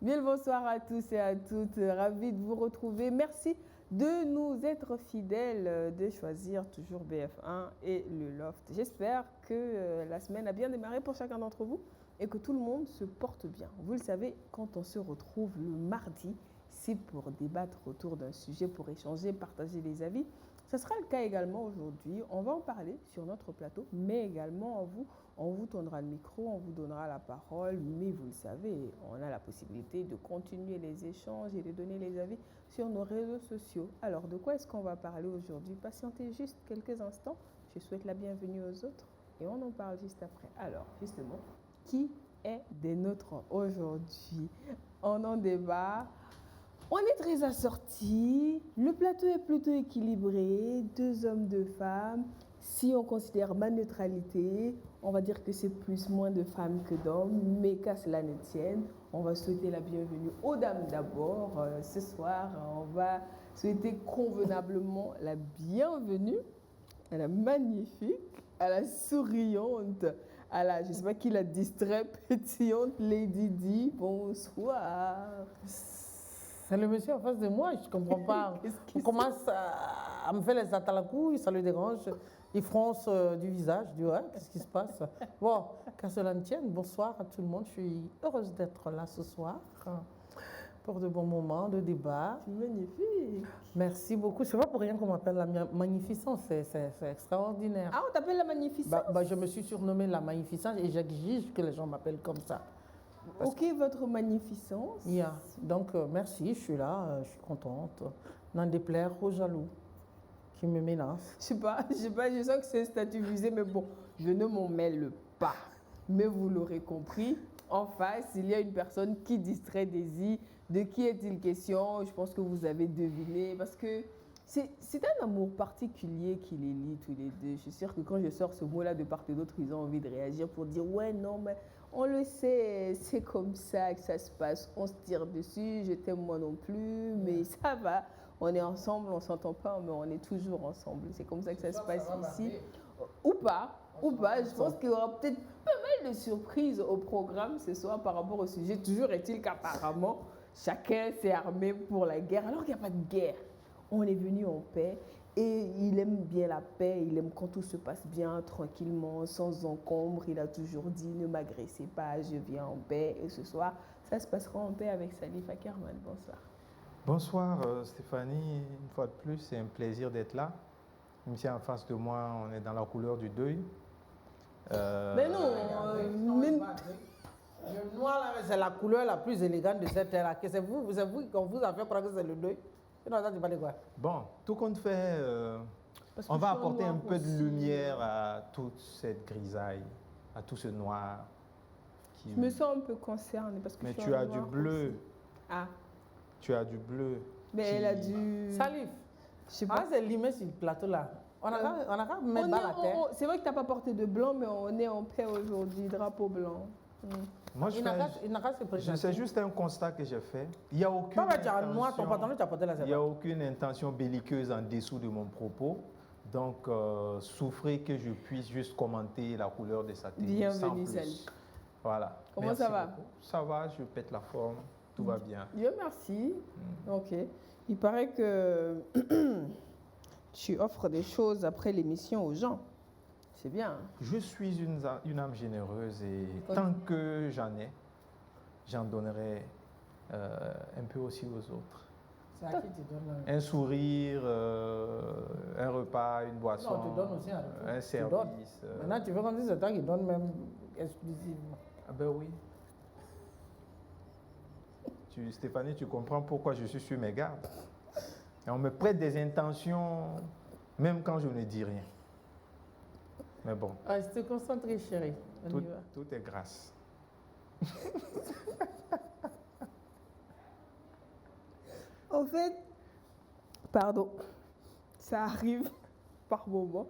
Bien le bonsoir à tous et à toutes. Ravi de vous retrouver. Merci de nous être fidèles, de choisir toujours BF1 et le Loft. J'espère que la semaine a bien démarré pour chacun d'entre vous et que tout le monde se porte bien. Vous le savez, quand on se retrouve le mardi, c'est pour débattre autour d'un sujet, pour échanger, partager les avis. Ce sera le cas également aujourd'hui. On va en parler sur notre plateau, mais également on vous tendra le micro, on vous donnera la parole. Mais vous le savez, on a la possibilité de continuer les échanges et de donner les avis sur nos réseaux sociaux. Alors, de quoi est-ce qu'on va parler aujourd'hui? Patientez juste quelques instants. Je souhaite la bienvenue aux autres et on en parle juste après. Alors, justement, qui est des nôtres aujourd'hui? On en débat. On est très assortis, le plateau est plutôt équilibré, 2 hommes, 2 femmes. Si on considère ma neutralité, on va dire que c'est moins de femmes que d'hommes, mais qu'à cela ne tienne, on va souhaiter la bienvenue aux dames d'abord. Ce soir, on va souhaiter convenablement la bienvenue à la magnifique, à la souriante, à la, je ne sais pas qui la distrait, pétillante Lady Di. Bonsoir. C'est le monsieur en face de moi, je ne comprends pas. On commence à me faire les atalacouilles, ça le dérange. Il fronce du visage, je dis ouais, qu'est-ce qui se passe? Bon, qu'à cela ne tienne, bonsoir à tout le monde. Je suis heureuse d'être là ce soir pour de bons moments de débat. C'est magnifique. Merci beaucoup. Ce n'est pas pour rien qu'on m'appelle la magnificence, c'est extraordinaire. Ah, on t'appelle la magnificence? Je me suis surnommée la magnificence et j'exige que les gens m'appellent comme ça. Ok, votre magnificence. Yeah. Donc, merci, je suis là, je suis contente. N'en déplaire aux jaloux qui me menacent. Je sais pas, je sens que c'est un statut visé, mais bon, je ne m'en mêle pas. Mais vous l'aurez compris, en face, il y a une personne qui distrait Daisy. De qui est-il question? Je pense que vous avez deviné, parce que c'est un amour particulier qui les lie tous les deux. Je suis sûre que quand je sors ce mot-là de part et d'autre, ils ont envie de réagir pour dire « Ouais, non, mais on le sait, c'est comme ça que ça se passe. On se tire dessus, je t'aime moi non plus, mais ça va. On est ensemble, on ne s'entend pas, mais on est toujours ensemble. » C'est comme ça que ça se passe ici. Ou pas. Je pense qu'il y aura peut-être pas mal de surprises au programme ce soir par rapport au sujet. Toujours est-il qu'apparemment, chacun s'est armé pour la guerre, alors qu'il n'y a pas de guerre. On est venu en paix et il aime bien la paix, il aime quand tout se passe bien, tranquillement, sans encombre. Il a toujours dit ne m'agressez pas, je viens en paix. Et ce soir, ça se passera en paix avec Salif Ackerman. Bonsoir. Bonsoir Stéphanie, une fois de plus, c'est un plaisir d'être là. Même si en face de moi, on est dans la couleur du deuil. Mais non, le noir là, c'est la couleur la plus élégante de cette terre-là. C'est vous qu'on vous a fait croire que c'est le deuil. Bon, tout compte fait, on va apporter un peu de lumière à toute cette grisaille, à tout ce noir. Je me sens un peu concernée parce que mais tu as du bleu. Aussi. Ah. Tu as du bleu. Mais elle a du... Salif, je sais pas, c'est limé sur le plateau là. On a qu'à mettre bas la terre. C'est vrai que tu n'as pas porté de blanc, mais on est en paix aujourd'hui, drapeau blanc. Moi, c'est juste un constat que j'ai fait. Il n'y a aucune intention belliqueuse en dessous de mon propos. Donc, souffrez que je puisse juste commenter la couleur de sa tête. Bienvenue, Salut. Voilà. Comment merci ça va? Beaucoup. Ça va, je pète la forme. Tout va bien. Dieu merci. Ok. Il paraît que tu offres des choses après l'émission aux gens. C'est bien. Je suis une âme généreuse et tant que j'en ai, j'en donnerai un peu aussi aux autres. C'est à qui tu donnes un sourire, un repas, une boisson, non, tu donnes aussi un service. Maintenant, tu veux qu'on dise c'est toi qui donnes même exclusivement. Ah ben oui. Stéphanie, tu comprends pourquoi je suis sur mes gardes. Et on me prête des intentions même quand je ne dis rien. Mais bon. Ah, je te concentre, chérie. Tout est grâce. En fait, pardon, ça arrive par moment.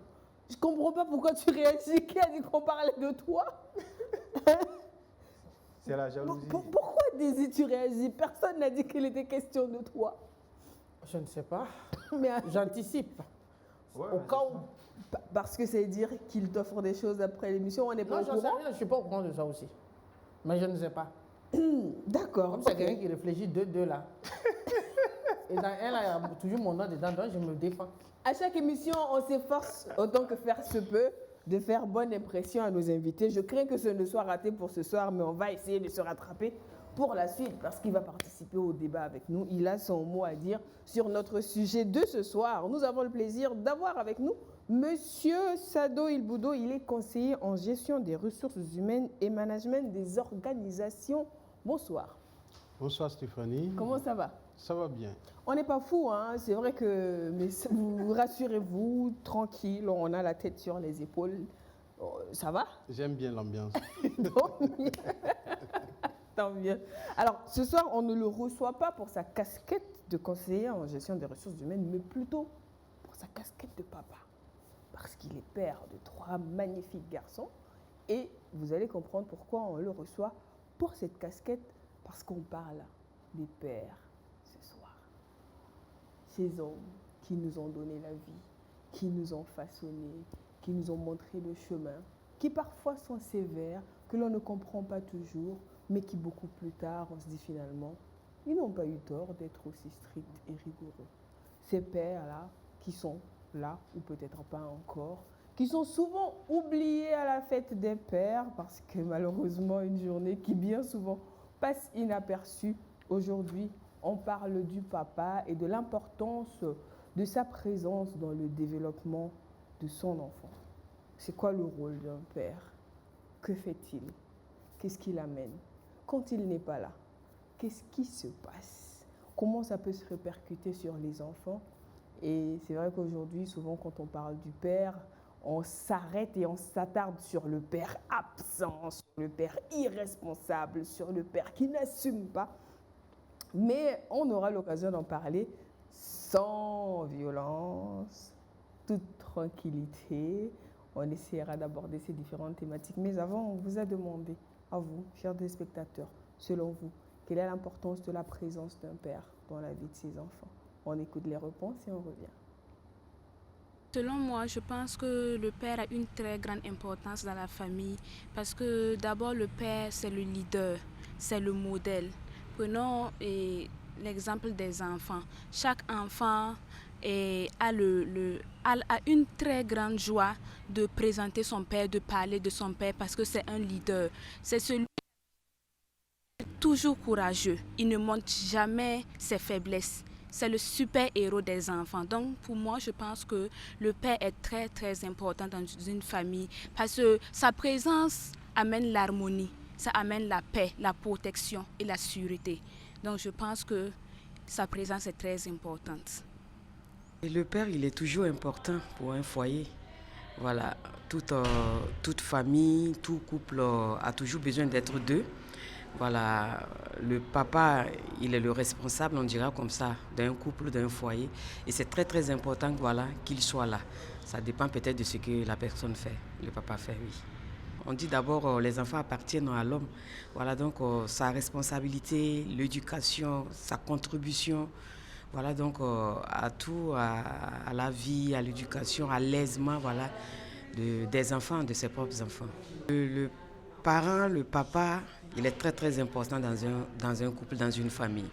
Je comprends pas pourquoi tu réagis. Qui a dit qu'on parlait de toi? C'est la jalousie. Pourquoi, Daisy, tu réagis? Personne n'a dit qu'il était question de toi. Je ne sais pas. Mais j'anticipe. Ouais, au cas où. Parce que c'est dire qu'il t'offre des choses après l'émission, on n'est pas au courant. J'en sais rien, je ne suis pas au courant de ça aussi. Mais je ne sais pas. D'accord. Comme c'est quelqu'un qui réfléchit deux là. Et dans un là, il y a toujours mon nom dedans, donc je me défends. À chaque émission, on s'efforce autant que faire se peut de faire bonne impression à nos invités. Je crains que ce ne soit raté pour ce soir, mais on va essayer de se rattraper pour la suite parce qu'il va participer au débat avec nous. Il a son mot à dire sur notre sujet de ce soir. Nous avons le plaisir d'avoir avec nous Monsieur Sado Ilboudo. Il est conseiller en gestion des ressources humaines et management des organisations. Bonsoir. Bonsoir Stéphanie. Comment ça va? Ça va bien. On n'est pas fou, hein? C'est vrai que, mais vous rassurez-vous, tranquille, on a la tête sur les épaules. Ça va? J'aime bien l'ambiance. Tant mieux. Tant mieux. Alors, ce soir, on ne le reçoit pas pour sa casquette de conseiller en gestion des ressources humaines, mais plutôt pour sa casquette de papa. Parce qu'il est père de 3 magnifiques garçons. Et vous allez comprendre pourquoi on le reçoit pour cette casquette, parce qu'on parle des pères. Ces hommes qui nous ont donné la vie, qui nous ont façonnés, qui nous ont montré le chemin, qui parfois sont sévères, que l'on ne comprend pas toujours, mais qui beaucoup plus tard, on se dit finalement, ils n'ont pas eu tort d'être aussi stricts et rigoureux. Ces pères-là, qui sont là, ou peut-être pas encore, qui sont souvent oubliés à la fête des pères, parce que malheureusement, une journée qui bien souvent passe inaperçue aujourd'hui. On parle du papa et de l'importance de sa présence dans le développement de son enfant. C'est quoi le rôle d'un père? Que fait-il? Qu'est-ce qu'il amène? Quand il n'est pas là, qu'est-ce qui se passe? Comment ça peut se répercuter sur les enfants? Et c'est vrai qu'aujourd'hui, souvent quand on parle du père, on s'arrête et on s'attarde sur le père absent, sur le père irresponsable, sur le père qui n'assume pas. Mais on aura l'occasion d'en parler sans violence, toute tranquillité. On essaiera d'aborder ces différentes thématiques. Mais avant, on vous a demandé, à vous, chers téléspectateurs, selon vous, quelle est l'importance de la présence d'un père dans la vie de ses enfants? On écoute les réponses et on revient. Selon moi, je pense que le père a une très grande importance dans la famille parce que d'abord le père, c'est le leader, c'est le modèle. Prenons l'exemple des enfants. Chaque enfant a une très grande joie de présenter son père, de parler de son père parce que c'est un leader. C'est celui qui est toujours courageux. Il ne montre jamais ses faiblesses. C'est le super-héros des enfants. Donc, pour moi, je pense que le père est très, très important dans une famille parce que sa présence amène l'harmonie. Ça amène la paix, la protection et la sûreté. Donc je pense que sa présence est très importante. Et le père, il est toujours important pour un foyer. Voilà, toute famille, tout couple a toujours besoin d'être deux. Voilà, le papa, il est le responsable, on dira comme ça, d'un couple, d'un foyer. Et c'est très très important voilà, qu'il soit là. Ça dépend peut-être de ce que la personne fait, le papa fait, oui. On dit d'abord les enfants appartiennent à l'homme. Voilà donc sa responsabilité, l'éducation, sa contribution. Voilà donc à tout, à la vie, à l'éducation, à l'aisement voilà, des enfants, de ses propres enfants. Le parent, le papa, il est très très important dans un couple, dans une famille.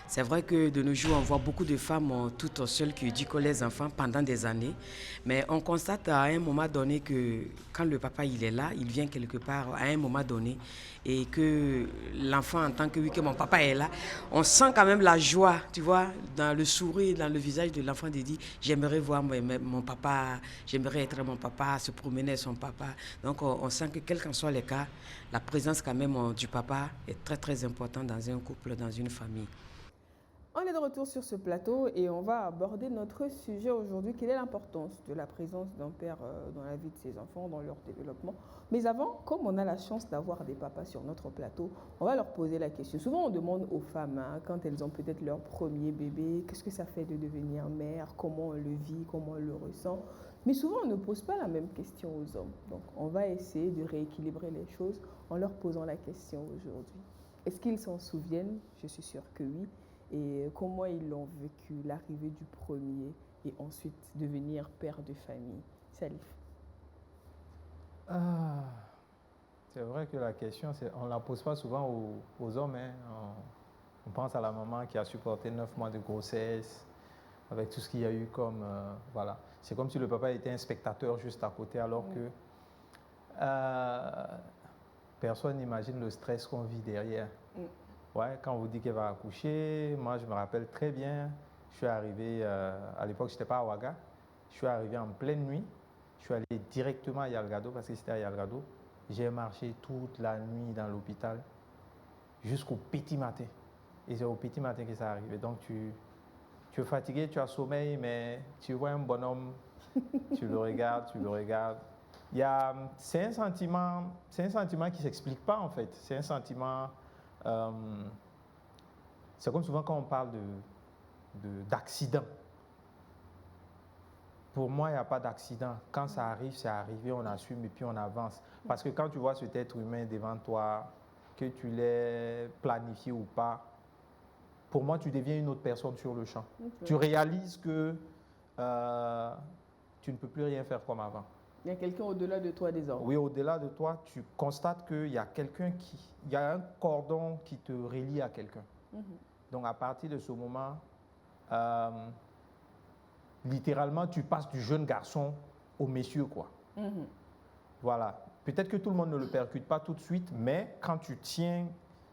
C'est vrai que de nos jours, on voit beaucoup de femmes toutes seules qui éduquent les enfants pendant des années. Mais on constate à un moment donné que quand le papa il est là, il vient quelque part à un moment donné et que l'enfant en tant que oui, que mon papa est là, on sent quand même la joie, tu vois, dans le sourire, dans le visage de l'enfant de dire j'aimerais voir mon papa, j'aimerais être mon papa, se promener avec son papa. Donc on sent que quel qu'en soit les cas, la présence quand même du papa est très très importante dans un couple, dans une famille. On est de retour sur ce plateau et on va aborder notre sujet aujourd'hui. Quelle est l'importance de la présence d'un père dans la vie de ses enfants, dans leur développement? Mais avant, comme on a la chance d'avoir des papas sur notre plateau, on va leur poser la question. Souvent, on demande aux femmes, quand elles ont peut-être leur premier bébé, qu'est-ce que ça fait de devenir mère? Comment on le vit? Comment on le ressent? Mais souvent, on ne pose pas la même question aux hommes. Donc, on va essayer de rééquilibrer les choses en leur posant la question aujourd'hui. Est-ce qu'ils s'en souviennent? Je suis sûre que oui. Et comment ils l'ont vécu, l'arrivée du premier et ensuite devenir père de famille. Salif. C'est vrai que la question, on ne la pose pas souvent aux hommes. Hein. On pense à la maman qui a supporté 9 mois de grossesse, avec tout ce qu'il y a eu comme... voilà. C'est comme si le papa était un spectateur juste à côté, alors que personne n'imagine le stress qu'on vit derrière. Ouais, quand on vous dit qu'elle va accoucher, moi je me rappelle très bien, je suis arrivé, à l'époque je n'étais pas à Ouaga, je suis arrivé en pleine nuit, je suis allé directement à Yalgado parce que c'était à Yalgado. J'ai marché toute la nuit dans l'hôpital jusqu'au petit matin. Et c'est au petit matin que ça arrive. Donc tu es fatigué, tu as sommeil, mais tu vois un bonhomme, tu le regardes. C'est un sentiment qui ne s'explique pas en fait. C'est un sentiment... c'est comme souvent quand on parle d'accident. Pour moi, il n'y a pas d'accident. Quand ça arrive, c'est arrivé, on assume et puis on avance. Parce que quand tu vois cet être humain devant toi, que tu l'aies planifié ou pas, pour moi, tu deviens une autre personne sur le champ. Okay. Tu réalises que tu ne peux plus rien faire comme avant. Il y a quelqu'un au-delà de toi désormais. Oui, au-delà de toi, tu constates qu'il y a il y a un cordon qui te relie à quelqu'un. Donc, à partir de ce moment, littéralement, tu passes du jeune garçon au messieurs, quoi. Voilà. Peut-être que tout le monde ne le percute pas tout de suite, mais quand tu tiens,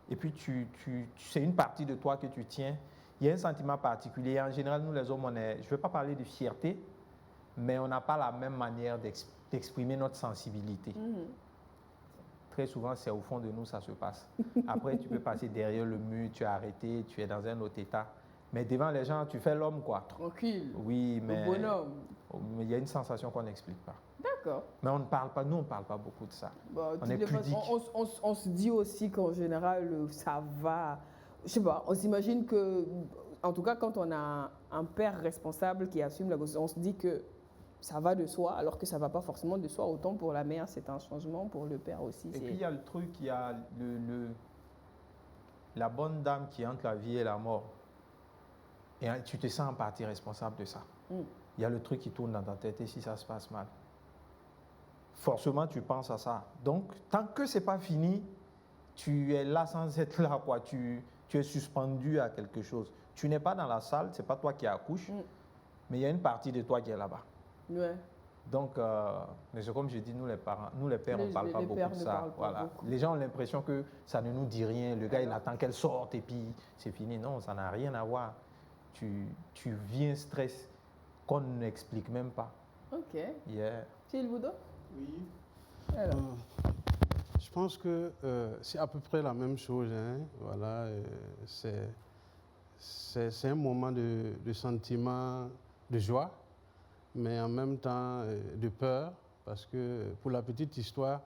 et puis c'est une partie de toi que tu tiens, il y a un sentiment particulier. En général, nous les hommes, je ne vais pas parler de fierté, mais on n'a pas la même manière d'exprimer notre sensibilité. Très souvent, c'est au fond de nous, ça se passe. Après, tu peux passer derrière le mur, tu es arrêté, tu es dans un autre état. Mais devant les gens, tu fais l'homme, quoi. Tranquille. Oui, mais... Le bonhomme. Mais il y a une sensation qu'on n'explique pas. D'accord. Mais on ne parle pas, nous, on ne parle pas beaucoup de ça. Bon, on est pudique. On se dit aussi qu'en général, ça va... Je sais pas, on s'imagine que... En tout cas, quand on a un père responsable qui assume la grossesse, on se dit que ça va de soi, alors que ça ne va pas forcément de soi. Autant pour la mère, c'est un changement, pour le père aussi. Et puis, il y a le truc, il y a la bonne dame qui est entre la vie et la mort. Et tu te sens en partie responsable de ça. Il y a le truc qui tourne dans ta tête et si ça se passe mal. Forcément, tu penses à ça. Donc, tant que ce n'est pas fini, tu es là sans être là, quoi. Tu es suspendu à quelque chose. Tu n'es pas dans la salle, ce n'est pas toi qui accouches, mais il y a une partie de toi qui est là-bas. Ouais. Donc, mais c'est comme je dis, nous les pères, on ne parle pas beaucoup de ça. Voilà. Les gens ont l'impression que ça ne nous dit rien. Le gars, il attend qu'elle sorte et puis c'est fini. Non, ça n'a rien à voir. Tu vis un stress qu'on n'explique même pas. Ok. Yeah. Gilles Boudot? Oui. Alors. Je pense que c'est à peu près la même chose. Hein. Voilà, c'est un moment de sentiment de joie, mais en même temps de peur, parce que pour la petite histoire,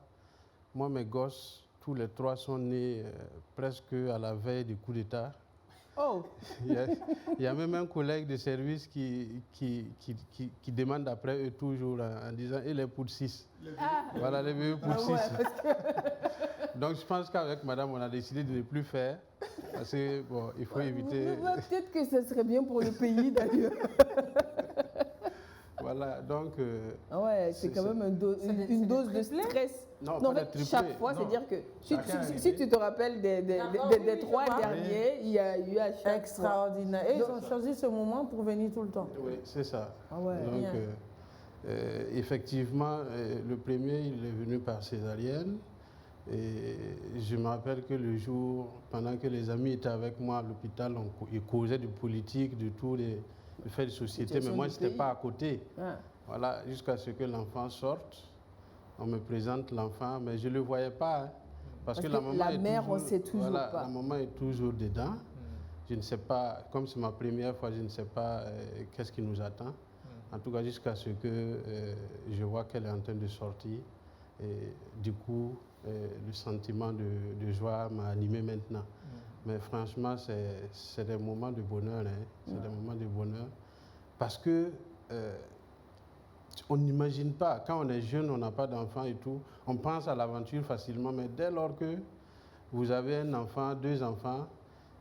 moi, mes gosses, tous les 3 sont nés presque à la veille du coup d'État. Oh. Il y a même un collègue de service qui demande après eux toujours en disant « et les poules 6 ». Voilà, les bébés poules 6. Donc je pense qu'avec madame, on a décidé de ne plus faire, parce que bon, il faut éviter... Peut-être que ce serait bien pour le pays d'ailleurs. Voilà, donc... ouais, c'est quand même une dose de stress. Non, en fait, chaque fois, c'est-à-dire que si tu te rappelles des 3 derniers, il y a eu à chaque extraordinaire. fois. Et ils ont choisi ce moment pour venir tout le temps. Oui, c'est ça. Ah ouais. Donc, effectivement, le premier, il est venu par césarienne. Et je me rappelle que le jour, pendant que les amis étaient avec moi à l'hôpital, ils causaient de politique, de tous les faits de société, mais moi, je n'étais pas à côté. Ah. Voilà, jusqu'à ce que l'enfant sorte. On me présente l'enfant, mais je ne le voyais pas. Hein, parce que la mère, on ne sait toujours pas. La maman est toujours dedans. Je ne sais pas, comme c'est ma première fois, je ne sais pas qu'est-ce qui nous attend. En tout cas, jusqu'à ce que je vois qu'elle est en train de sortir. Et du coup, le sentiment de joie m'a animé maintenant. Mais franchement, c'est des moments de bonheur. Hein. C'est des moments de bonheur. Parce que on n'imagine pas, quand on est jeune, on n'a pas d'enfant et tout, on pense à l'aventure facilement, mais dès lors que vous avez un enfant, 2 enfants,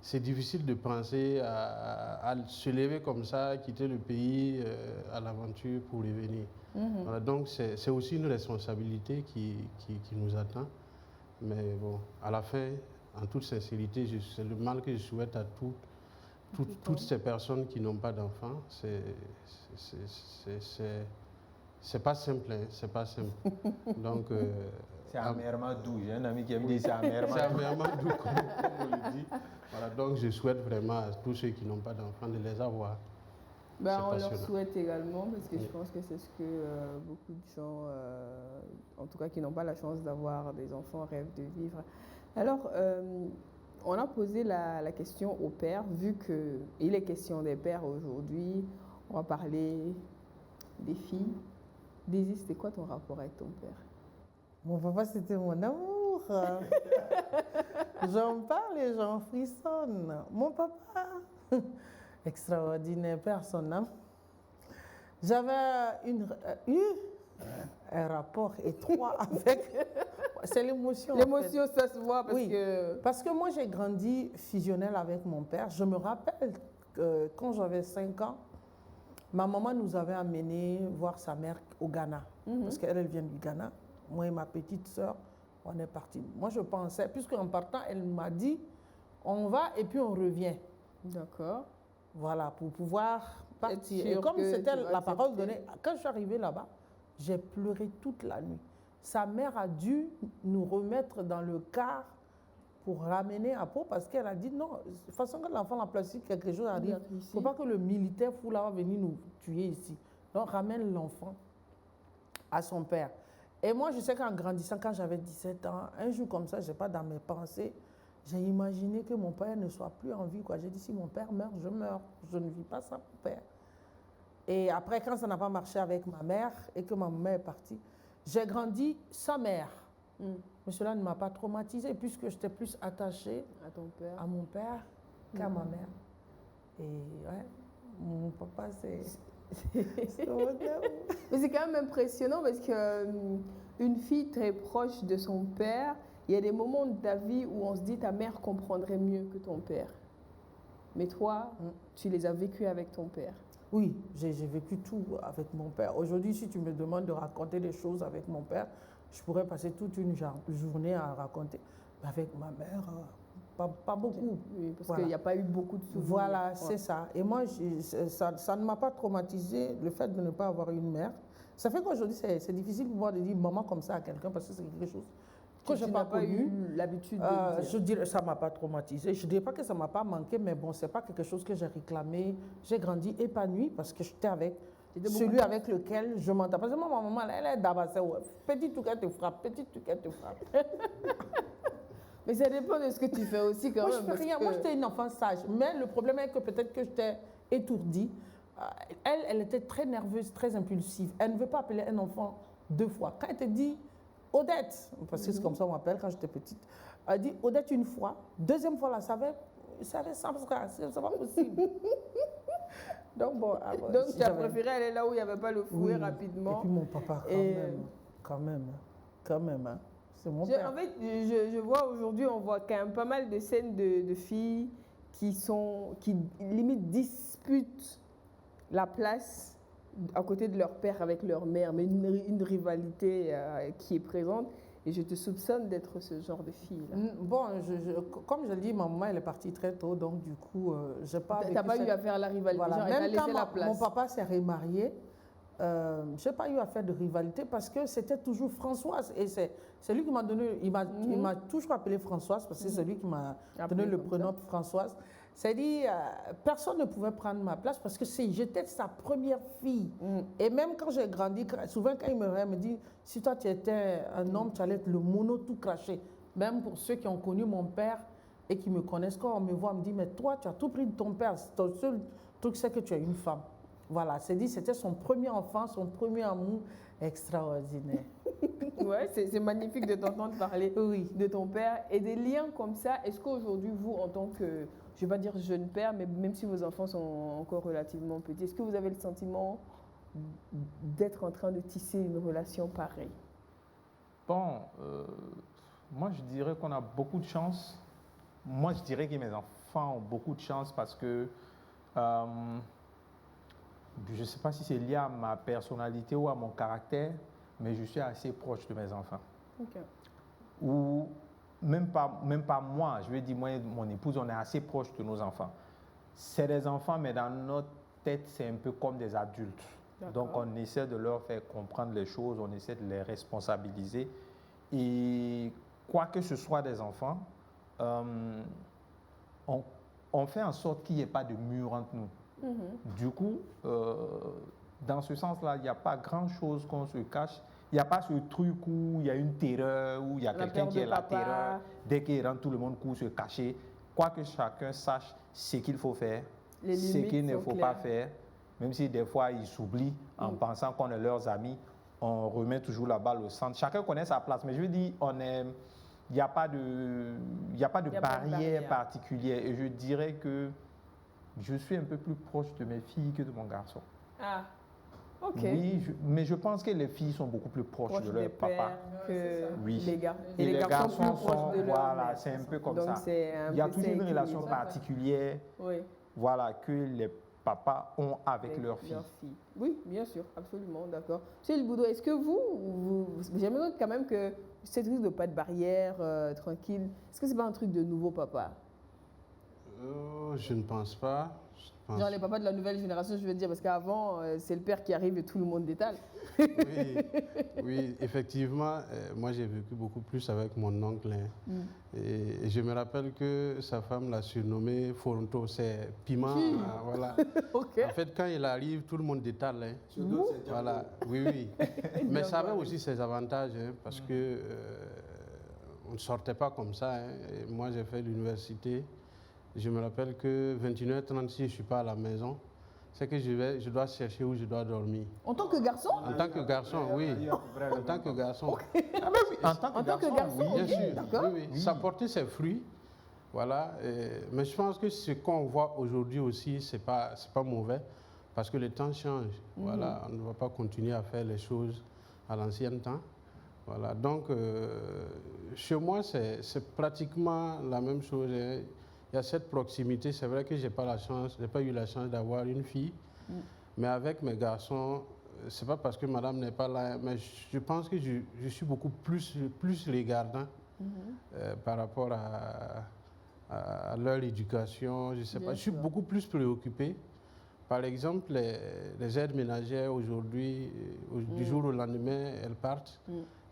c'est difficile de penser à se lever comme ça, quitter le pays à l'aventure pour revenir. Voilà, donc c'est aussi une responsabilité qui nous attend. Mais bon, à la fin, en toute sincérité, c'est le mal que je souhaite à toutes ces personnes qui n'ont pas d'enfants. C'est pas simple, hein, c'est pas simple. Donc, c'est amèrement doux. J'ai un ami qui me dit c'est amèrement c'est amèrement doux, comme on le dit. Voilà, donc je souhaite vraiment à tous ceux qui n'ont pas d'enfants de les avoir. Ben, C'est on leur passionnant. souhaite également, parce que Oui. je pense que c'est ce que beaucoup de gens, en tout cas qui n'ont pas la chance d'avoir des enfants, rêvent de vivre. Alors, on a posé la question aux pères, vu qu'il est question des pères aujourd'hui, on va parler des filles. Daisy, c'était quoi ton rapport avec ton père? Mon papa, c'était mon amour. J'en parle et j'en frissonne. Mon papa, extraordinaire, père son âme. J'avais eu un rapport étroit avec... C'est l'émotion. L'émotion, ça se voit parce Oui, que... parce que moi, j'ai grandi fusionnelle avec mon père. Je me rappelle que quand j'avais 5 ans, ma maman nous avait amenés voir sa mère au Ghana. Parce qu'elle vient du Ghana. Moi et ma petite sœur, on est partis. Moi, je pensais, puisqu'en partant, elle m'a dit, on va et puis on revient. D'accord. Voilà, pour pouvoir partir. Et sûr comme que c'était tu vas la parole accepter. donnée, quand je suis arrivée là-bas, j'ai pleuré toute la nuit. Sa mère a dû nous remettre dans le car pour ramener à Pau parce qu'elle a dit non, de toute façon, quand l'enfant a placé quelque chose arrive, il ne faut pas que le militaire fou là va venir nous tuer ici. Donc ramène l'enfant à son père. Et moi, je sais qu'en grandissant, quand j'avais 17 ans, un jour comme ça, je n'ai pas dans mes pensées, j'ai imaginé que mon père ne soit plus en vie, quoi. J'ai dit, si mon père meurt, je meurs. Je ne vis pas sans mon père. Et après, quand ça n'a pas marché avec ma mère et que ma mère est partie, j'ai grandi sans mère. Mais cela ne m'a pas traumatisée puisque j'étais plus attachée À ton père. à mon père qu'à ma mère. Et ouais, mon papa, c'est... c'est mon amour. Mais c'est quand même impressionnant parce que une fille très proche de son père, il y a des moments de ta vie où on se dit ta mère comprendrait mieux que ton père. Mais toi, tu les as vécus avec ton père. Oui, j'ai vécu tout avec mon père. Aujourd'hui, si tu me demandes de raconter des choses avec mon père, je pourrais passer toute une journée à raconter. Mais avec ma mère, pas beaucoup. Oui, parce Voilà. qu'il n'y a pas eu beaucoup de souvenirs. Voilà, Ouais. c'est ça. Et moi, ça ne m'a pas traumatisé, le fait de ne pas avoir une mère. Ça fait qu'aujourd'hui, c'est difficile pour moi de dire maman comme ça à quelqu'un parce que c'est quelque chose que je Tu n'ai n'as pas pas connu. eu l'habitude de le dire. Je dirais ça ne m'a pas traumatisé. Je ne dirais pas que ça ne m'a pas manqué, mais bon, ce n'est pas quelque chose que j'ai réclamé. J'ai grandi épanouie parce que j'étais avec celui avec lequel je m'entends. Parce que moi, ma maman, elle est d'abasser. Ouais. Petit tout cas te frappe, petit tout cas te frappe. Mais ça dépend de ce que tu fais aussi quand Moi, même. je fais parce rien. que- Moi, j'étais une enfant sage. Mais le problème est que peut-être que j'étais étourdie. Elle était très nerveuse, très impulsive. Elle ne veut pas appeler un enfant 2 fois. Quand elle te dit Odette, parce que c'est comme ça qu'on m'appelle quand j'étais petite, elle dit Odette une fois, deuxième fois, là, ça avait sans grâce, c'est pas possible. Donc, bon, Donc, tu as préféré aller là où il n'y avait pas le fouet rapidement. Et puis mon papa, quand même, hein. C'est mon père. En fait, je vois aujourd'hui, on voit quand même pas mal de scènes de filles qui limite disputent la place à côté de leur père avec leur mère, mais une rivalité qui est présente. Et je te soupçonne d'être ce genre de fille. Bon, comme je le dis, ma maman elle est partie très tôt, donc du coup, j'ai pas. Tu n'as pas eu à faire la rivalité. Voilà. Genre, elle t'a Même laissé quand la place. mon papa s'est remarié, je n'ai pas eu à faire de rivalité parce que c'était toujours Françoise. Et c'est lui qui m'a donné, il m'a toujours appelé Françoise parce que c'est lui qui m'a donné le prénom Françoise. C'est-à-dire, personne ne pouvait prendre ma place parce que j'étais sa première fille. Et même quand j'ai grandi, souvent quand il me dit, si toi tu étais un homme, tu allais être le mono tout craché. Même pour ceux qui ont connu mon père et qui me connaissent, quand on me voit, on me dit, mais toi, tu as tout pris de ton père. Ton seul truc, c'est que tu es une femme. Voilà, c'était son premier enfant, son premier amour extraordinaire. Ouais, c'est magnifique de t'entendre parler de ton père et des liens comme ça. Est-ce qu'aujourd'hui, vous, en tant que, je ne vais pas dire jeune père, mais même si vos enfants sont encore relativement petits, est-ce que vous avez le sentiment d'être en train de tisser une relation pareille? Bon, moi je dirais qu'on a beaucoup de chance. Moi je dirais que mes enfants ont beaucoup de chance parce que je ne sais pas si c'est lié à ma personnalité ou à mon caractère, mais je suis assez proche de mes enfants. Ok. Où même pas moi, je veux dire, moi et mon épouse, on est assez proches de nos enfants. C'est des enfants, mais dans notre tête, c'est un peu comme des adultes. Donc, on essaie de leur faire comprendre les choses, on essaie de les responsabiliser. Et quoi que ce soit des enfants, on fait en sorte qu'il n'y ait pas de mur entre nous. Du coup, dans ce sens-là, il n'y a pas grand-chose qu'on se cache. Il n'y a pas ce truc où il y a une terreur, où il y a quelqu'un qui est la terreur. Dès qu'il rentre, tout le monde court se cacher. Quoi que chacun sache ce qu'il faut faire, ce qu'il ne faut pas faire. Même si des fois ils s'oublient en pensant qu'on est leurs amis, on remet toujours la balle au centre. Chacun connaît sa place, mais je veux dire, il n'y a pas de barrière particulière. Et je dirais que je suis un peu plus proche de mes filles que de mon garçon. Ah, ok. Oui, mais je pense que les filles sont beaucoup plus proches de leur papa que oui. les gars. Et les garçons plus proches de leur voilà, mère. c'est un peu comme Donc, ça. Il y a toujours une relation particulière voilà, que les papas ont avec leurs filles. Oui, bien sûr, absolument, d'accord. Monsieur Boudou, est-ce que j'aimerais quand même que cette truc de pas de barrière, tranquille, est-ce que c'est pas un truc de nouveau papa? Je ne pense pas. Genre les papas de la nouvelle génération, je veux dire, parce qu'avant, c'est le père qui arrive et tout le monde détale. Oui, effectivement, moi j'ai vécu beaucoup plus avec mon oncle. Et je me rappelle que sa femme l'a surnommé Foronto, c'est piment. Voilà. En fait, quand il arrive, tout le monde détale. Voilà. Oui. Mais ça avait aussi ses avantages, parce que on ne sortait pas comme ça. Et moi, j'ai fait l'université. Je me rappelle que 21h30, si je ne suis pas à la maison, c'est que je dois chercher où je dois dormir. En tant que garçon? En tant que garçon, oui. En tant que garçon. En tant que garçon, oui, bien sûr. Oui. Ça portait ses fruits. Voilà. Mais je pense que ce qu'on voit aujourd'hui aussi, ce n'est pas mauvais, parce que le temps change. Voilà. On ne va pas continuer à faire les choses à l'ancien temps. Voilà. Donc, chez moi, c'est pratiquement la même chose. Il y a cette proximité. C'est vrai que je n'ai pas eu la chance d'avoir une fille, mais avec mes garçons, ce n'est pas parce que madame n'est pas là, mais je pense que je suis beaucoup plus regardant par rapport à leur éducation. Je sais pas, je suis beaucoup plus préoccupé. Par exemple, les aides ménagères aujourd'hui, du jour au lendemain, elles partent.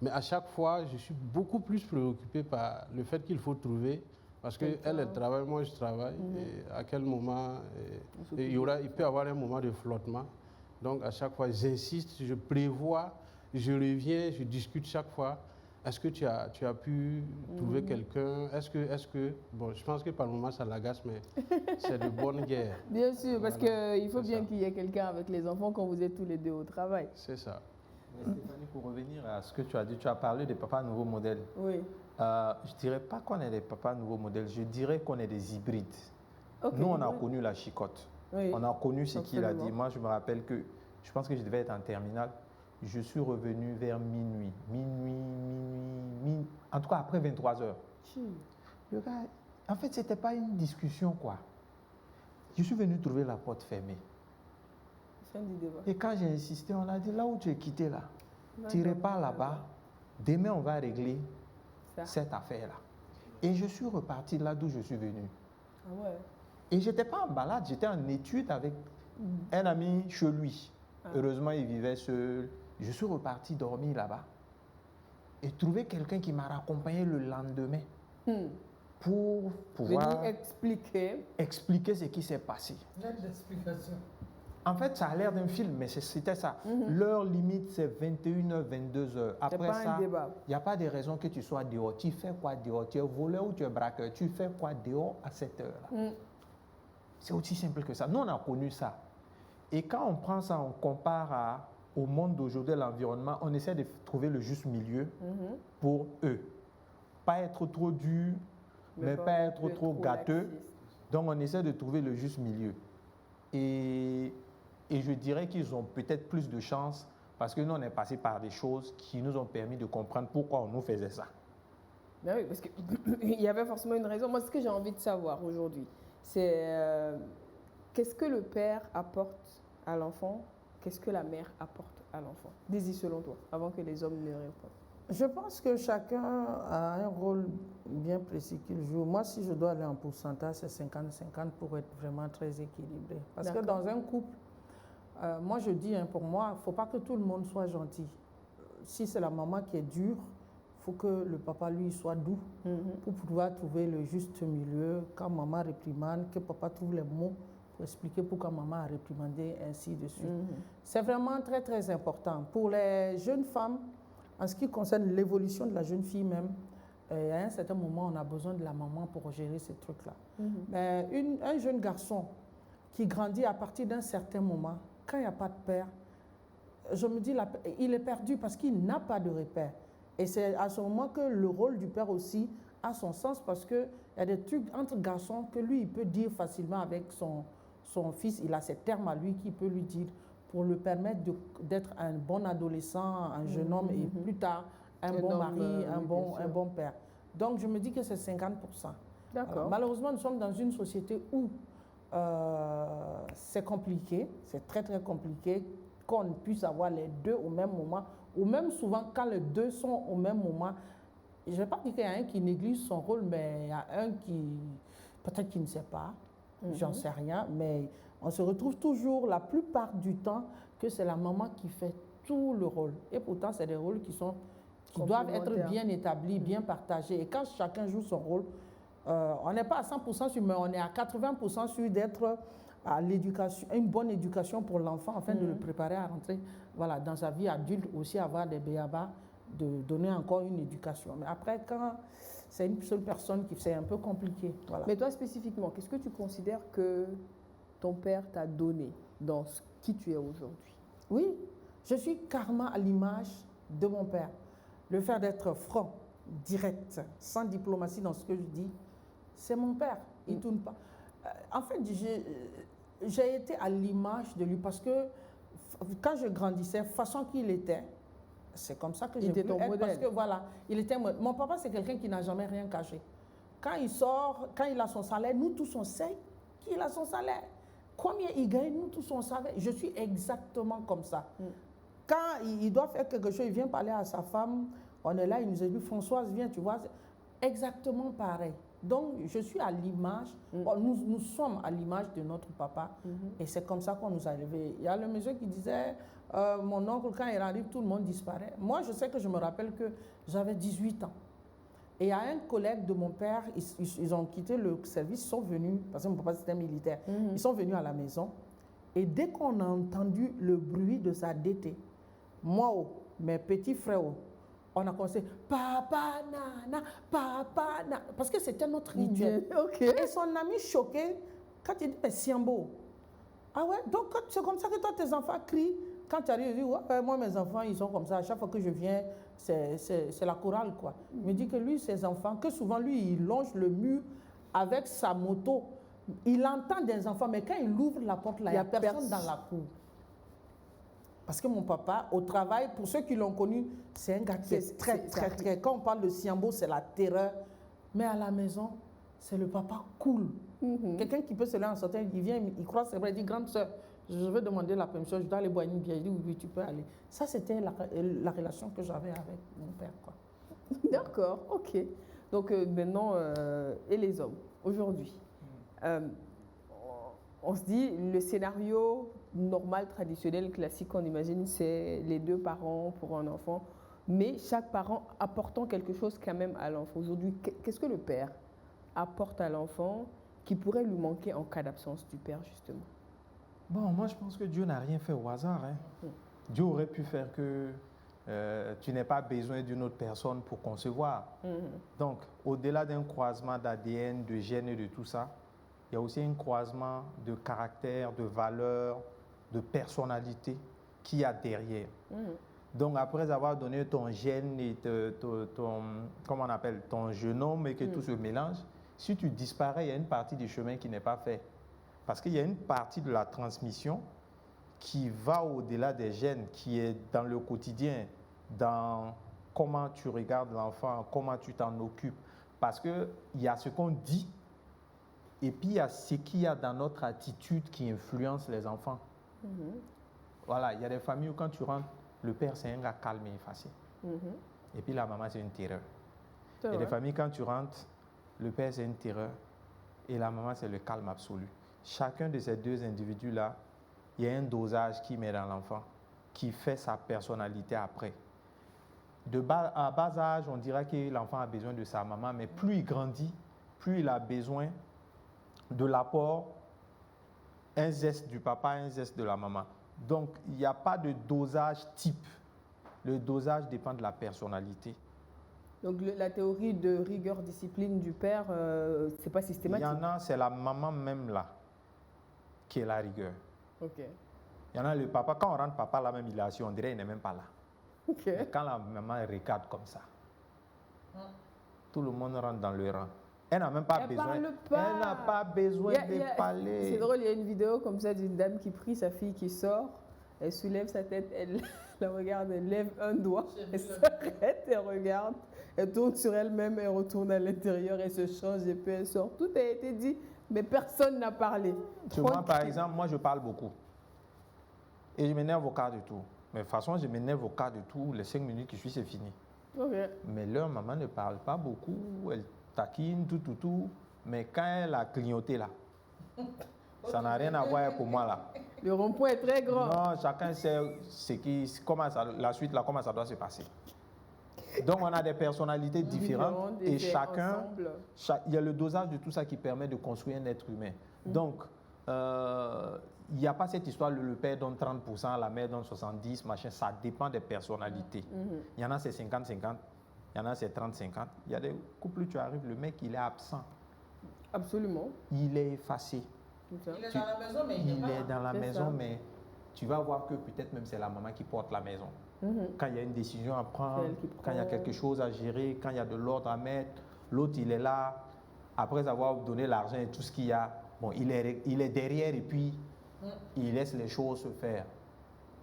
Mais à chaque fois, je suis beaucoup plus préoccupé par le fait qu'il faut trouver. Parce qu'elle, elle travaille, moi je travaille. Et à quel moment il peut y avoir un moment de flottement. Donc à chaque fois, j'insiste, je prévois, je reviens, je discute chaque fois. Est-ce que tu as pu trouver quelqu'un? Est-ce que... Bon, je pense que par moment, ça l'agace, mais c'est de bonne guerre. Bien sûr, parce qu'il faut bien qu'il y ait quelqu'un avec les enfants quand vous êtes tous les deux au travail. C'est ça. Mais Stéphanie, pour revenir à ce que tu as dit, tu as parlé des papas nouveaux modèles. Oui. Je ne dirais pas qu'on est des papas nouveaux modèles, je dirais qu'on est des hybrides. Okay, nous, on a connu la chicotte. Oui, on a connu ce qu'il a dit. Moi, je me rappelle que, je pense que je devais être en terminale. Je suis revenu vers minuit. En tout cas, après 23 heures. Le gars, en fait, ce n'était pas une discussion, quoi. Je suis venu trouver la porte fermée. Et quand j'ai insisté, on a dit, là où tu es quitté, là, tu n'irais pas là-bas. Demain, on va régler cette affaire-là. Et je suis reparti là d'où je suis venu. Ah ouais. Et je n'étais pas en balade, j'étais en étude avec un ami chez lui. Heureusement, il vivait seul. Je suis reparti dormir là-bas. Et trouver quelqu'un qui m'a raccompagné le lendemain pour pouvoir expliquer ce qui s'est passé. L'explication. En fait, ça a l'air d'un film, mais c'était ça. L'heure limite, c'est 21h, 22h. Après ça, il n'y a pas de raison que tu sois dehors. Tu fais quoi dehors? Tu es voleur ou tu es braqueur? Tu fais quoi dehors à cette heure-là? C'est aussi simple que ça. Nous, on a connu ça. Et quand on prend ça, on compare au monde d'aujourd'hui, l'environnement, on essaie de trouver le juste milieu pour eux. Pas être trop dur, mais pas être trop gâteux. Donc, on essaie de trouver le juste milieu. Et je dirais qu'ils ont peut-être plus de chance parce que nous, on est passé par des choses qui nous ont permis de comprendre pourquoi on nous faisait ça. Ben oui, parce qu'il y avait forcément une raison. Moi, ce que j'ai envie de savoir aujourd'hui, c'est qu'est-ce que le père apporte à l'enfant, qu'est-ce que la mère apporte à l'enfant? Dis-y selon toi, avant que les hommes ne répondent. Je pense que chacun a un rôle bien précis qu'il joue. Moi, si je dois aller en pourcentage, c'est 50-50 pour être vraiment très équilibré. Parce que dans un couple, moi je dis, pour moi, il ne faut pas que tout le monde soit gentil. Si c'est la maman qui est dure, il faut que le papa, lui, soit doux pour pouvoir trouver le juste milieu. Quand maman réprimande, que papa trouve les mots pour expliquer pourquoi maman a réprimandé, ainsi de suite. C'est vraiment très, très important. Pour les jeunes femmes, en ce qui concerne l'évolution de la jeune fille même, à un certain moment, on a besoin de la maman pour gérer ces trucs-là. Mais un jeune garçon qui grandit à partir d'un certain moment, quand il n'y a pas de père, je me dis, il est perdu parce qu'il n'a pas de repère. Et c'est à ce moment que le rôle du père aussi a son sens, parce qu'il y a des trucs entre garçons que lui, il peut dire facilement avec son fils. Il a ses termes à lui qu'il peut lui dire pour lui permettre d'être un bon adolescent, un jeune homme et plus tard un bon mari, un bon père. Donc je me dis que c'est 50%. D'accord. Malheureusement, nous sommes dans une société où c'est compliqué, c'est très très compliqué qu'on puisse avoir les deux au même moment, ou même souvent quand les deux sont au même moment. Je ne vais pas dire qu'il y a un qui néglige son rôle, mais il y a un qui, peut-être qu'il ne sait pas, j'en sais rien, mais on se retrouve toujours la plupart du temps que c'est la maman qui fait tout le rôle. Et pourtant, c'est des rôles qui doivent être bien établis, bien partagés. Et quand chacun joue son rôle, on n'est pas à 100% sûr, mais on est à 80% sûr d'être à l'éducation, une bonne éducation pour l'enfant, afin de le préparer à rentrer dans sa vie adulte, aussi avoir des béabas, de donner encore une éducation. Mais après, quand c'est une seule personne qui c'est un peu compliqué. Voilà. Mais toi spécifiquement, qu'est-ce que tu considères que ton père t'a donné dans qui tu es aujourd'hui? Oui, je suis carrément à l'image de mon père. Le fait d'être franc, direct, sans diplomatie dans ce que je dis, c'est mon père. Il ne tourne pas. En fait, j'ai été à l'image de lui parce que quand je grandissais, façon qu'il était, c'est comme ça que j'ai voulu être. Parce que voilà, il était mon papa, c'est quelqu'un qui n'a jamais rien caché. Quand il sort, quand il a son salaire, nous tous on sait qu'il a son salaire. Combien il gagne, nous tous on savait. Je suis exactement comme ça. Quand il doit faire quelque chose, il vient parler à sa femme, on est là, il nous a dit, Françoise, viens, tu vois, exactement pareil. Donc, je suis à l'image, nous sommes à l'image de notre papa, et c'est comme ça qu'on nous a élevés. Il y a le monsieur qui disait, mon oncle, quand il arrive, tout le monde disparaît. Moi, je sais que je me rappelle que j'avais 18 ans. Et il y a un collègue de mon père, ils ont quitté le service, ils sont venus, parce que mon papa c'était militaire, ils sont venus à la maison, et dès qu'on a entendu le bruit de sa DT, moi, mes petits frères, on a commencé papa nana, parce que c'était notre rituel. Et son ami choqué, quand il dit mais Siambo, ah ouais, donc c'est comme ça que toi tes enfants crient. Quand tu arrives, il dit ouais, moi mes enfants ils sont comme ça, à chaque fois que je viens, c'est la chorale quoi. Il me dit que lui, ses enfants, que souvent lui il longe le mur avec sa moto, il entend des enfants, mais quand il ouvre la porte là, il n'y a personne dans la cour. Parce que mon papa, au travail, pour ceux qui l'ont connu, c'est un gars qui est très... Quand on parle de Siambo, c'est la terreur. Mais à la maison, c'est le papa cool. Quelqu'un qui peut se lever en sortant, il vient, il croise, c'est vrai, il dit, grande soeur, je vais demander la permission, je dois aller boire une bière. Il dit, oui, tu peux aller. Ça, c'était la relation que j'avais avec mon père, quoi. D'accord, ok. Donc maintenant, et les hommes, aujourd'hui on se dit, le scénario normal, traditionnel, classique, on imagine, c'est les deux parents pour un enfant, mais chaque parent apportant quelque chose quand même à l'enfant. Aujourd'hui, qu'est-ce que le père apporte à l'enfant qui pourrait lui manquer en cas d'absence du père, justement? Bon, moi, je pense que Dieu n'a rien fait au hasard. Dieu aurait pu faire que tu n'aies pas besoin d'une autre personne pour concevoir. Donc, au-delà d'un croisement d'ADN, de gènes et de tout ça, il y a aussi un croisement de caractère, de valeurs, de personnalité qu'il y a derrière. Donc, après avoir donné ton gène et comment on appelle, ton génome et que tout se mélange, si tu disparais, il y a une partie du chemin qui n'est pas fait. Parce qu'il y a une partie de la transmission qui va au-delà des gènes, qui est dans le quotidien, dans comment tu regardes l'enfant, comment tu t'en occupes. Parce qu'il y a ce qu'on dit, et puis il y a ce qu'il y a dans notre attitude qui influence les enfants. Voilà, il y a des familles où quand tu rentres, le père c'est un gars calme et effacé. Et puis la maman, c'est une terreur. C'est Il y a des vrai. familles, quand tu rentres, le père, c'est une terreur. Et la maman, c'est le calme absolu. Chacun de ces deux individus-là, il y a un dosage qui met dans l'enfant, qui fait sa personnalité après. À bas âge, on dirait que l'enfant a besoin de sa maman, mais plus il grandit, plus il a besoin de l'apport, un zeste du papa, un zeste de la maman. Donc, il n'y a pas de dosage type. Le dosage dépend de la personnalité. Donc la théorie de rigueur-discipline du père, c'est pas Il systématique. y en a, c'est la maman même là, qui est la rigueur. Ok. Il y en a le papa, quand on rentre papa là même, il est assis, on dirait qu'il n'est même pas là. Ok. Mais quand la maman regarde comme ça, tout le monde rentre dans le rang. Elle n'a même pas Elle besoin. parle pas. Elle n'a pas besoin de parler. C'est drôle, il y a une vidéo comme ça d'une dame qui prie sa fille qui sort, elle soulève sa tête, elle la regarde, elle lève un doigt, elle s'arrête, elle regarde, elle tourne sur elle-même, elle retourne à l'intérieur, elle se change et puis elle sort. Tout a été dit, mais personne n'a parlé. Sur moi, par exemple, moi je parle beaucoup. Et je m'énerve au quart de tour. Mais de toute façon, je m'énerve au quart de tour, les 5 minutes qui suivent, c'est fini. Ok. Mais leur maman ne parle pas beaucoup, elle taquine, tout. Mais quand elle a clignoté là, ça n'a rien à voir pour moi là. Le rond-point est très grand. Non, chacun sait la suite là, comment ça doit se passer. Donc on a des personnalités différentes et c'est chacun, ensemble. il y a le dosage de tout ça qui permet de construire un être humain. Donc, il n'y a pas cette histoire, le père donne 30%, la mère donne 70%, machin, ça dépend des personnalités. Il y en a c'est 50-50, il y en a c'est 30-50. Il y a des couples, tu arrives, le mec il est absent, Absolument. il est effacé. C'est ça. Il est dans la maison, mais il Il n'est est pas. dans la C'est maison, ça. mais tu vas voir que peut-être même c'est la maman qui porte la maison. Mhm. Quand il y a une décision à prendre, C'est elle qui quand il y a prend. quelque chose à gérer, quand il y a de l'ordre à mettre, l'autre il est là, après avoir donné l'argent et tout ce qu'il y a, bon, il est derrière et puis il laisse les choses se faire.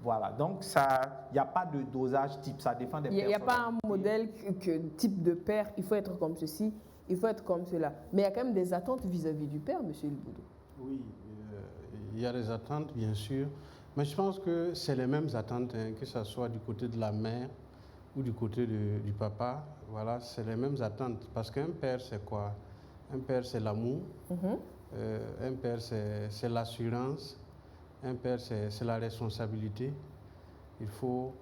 Voilà, donc il n'y a pas de dosage type, ça dépend des Il n'y personnes. a pas un modèle type de père, il faut être comme ceci, il faut être comme cela. Mais il y a quand même des attentes vis-à-vis du père, monsieur Ilboudou. Oui, il y a des attentes, bien sûr. Mais je pense que c'est les mêmes attentes, hein, que ce soit du côté de la mère ou du côté du papa. Voilà, c'est les mêmes attentes. Parce qu'un père, c'est quoi? Un père, c'est l'amour. Un père, c'est l'assurance. Un père, c'est la responsabilité. Il faut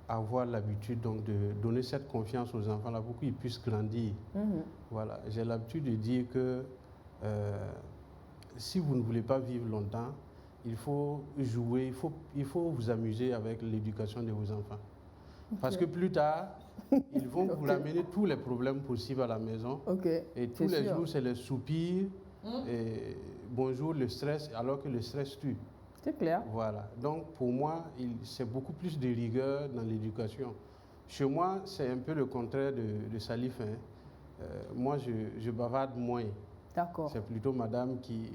avoir l'habitude donc de donner cette confiance aux enfants là pour qu'ils puissent grandir. Voilà, j'ai l'habitude de dire que si vous ne voulez pas vivre longtemps, il faut jouer, il faut vous amuser avec l'éducation de vos enfants. Parce que plus tard, ils vont vous amener tous les problèmes possibles à la maison. Ok. Et tous C'est les sûr. jours, c'est le soupir. Et bonjour, le stress, alors que le stress tue. C'est clair. Voilà. Donc, pour moi, c'est beaucoup plus de rigueur dans l'éducation. Chez moi, c'est un peu le contraire de Salif. Hein. Moi, je bavarde moins. D'accord. C'est plutôt madame qui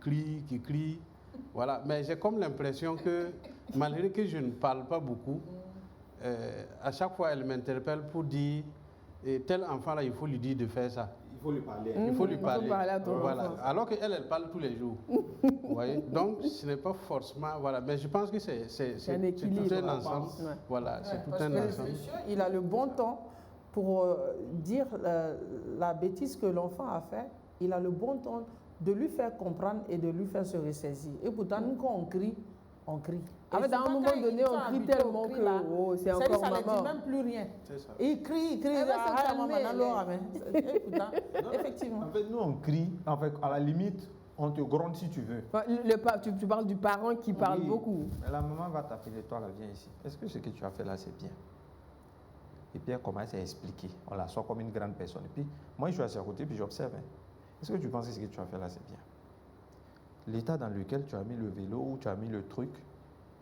crie. Voilà. Mais j'ai comme l'impression que, malgré que je ne parle pas beaucoup, à chaque fois, elle m'interpelle pour dire tel enfant-là, il faut lui dire de faire ça. Il faut lui parler. Il faut lui parler. à ton Voilà. enfant. Alors qu'elle, elle parle tous les jours. Vous voyez. Donc, ce n'est pas forcément. Voilà. Mais je pense que c'est un équilibre, tout un je ensemble. pense. Ouais. Voilà. C'est tout Parce un que ensemble. monsieur, il a le bon temps pour dire la bêtise que l'enfant a fait. Il a le bon temps de lui faire comprendre et de lui faire se ressaisir. Et pourtant, nous, quand on crie, on crie. En fait, à un souvent, moment quand donné, ils on sont crie habitués au tellement cri, que là, oh, c'est ça y est, encore ça ne maman. dit même plus rien. C'est ça. Il crie, Elle va se calmer, maman, elle. alors, amen. Et pourtant, effectivement. En fait, nous on crie, en fait, à la limite, on te gronde si tu veux. Enfin, tu parles du parent qui parle Oui, beaucoup. Mais la maman va t'appeler, toi là, viens ici. Est-ce que ce que tu as fait là, c'est bien? Et puis elle commence à expliquer. On la sort comme une grande personne. Et puis, moi, je suis assis à côté, puis j'observe. Hein. Est-ce que tu penses que ce que tu as fait là, c'est bien? L'état dans lequel tu as mis le vélo ou tu as mis le truc,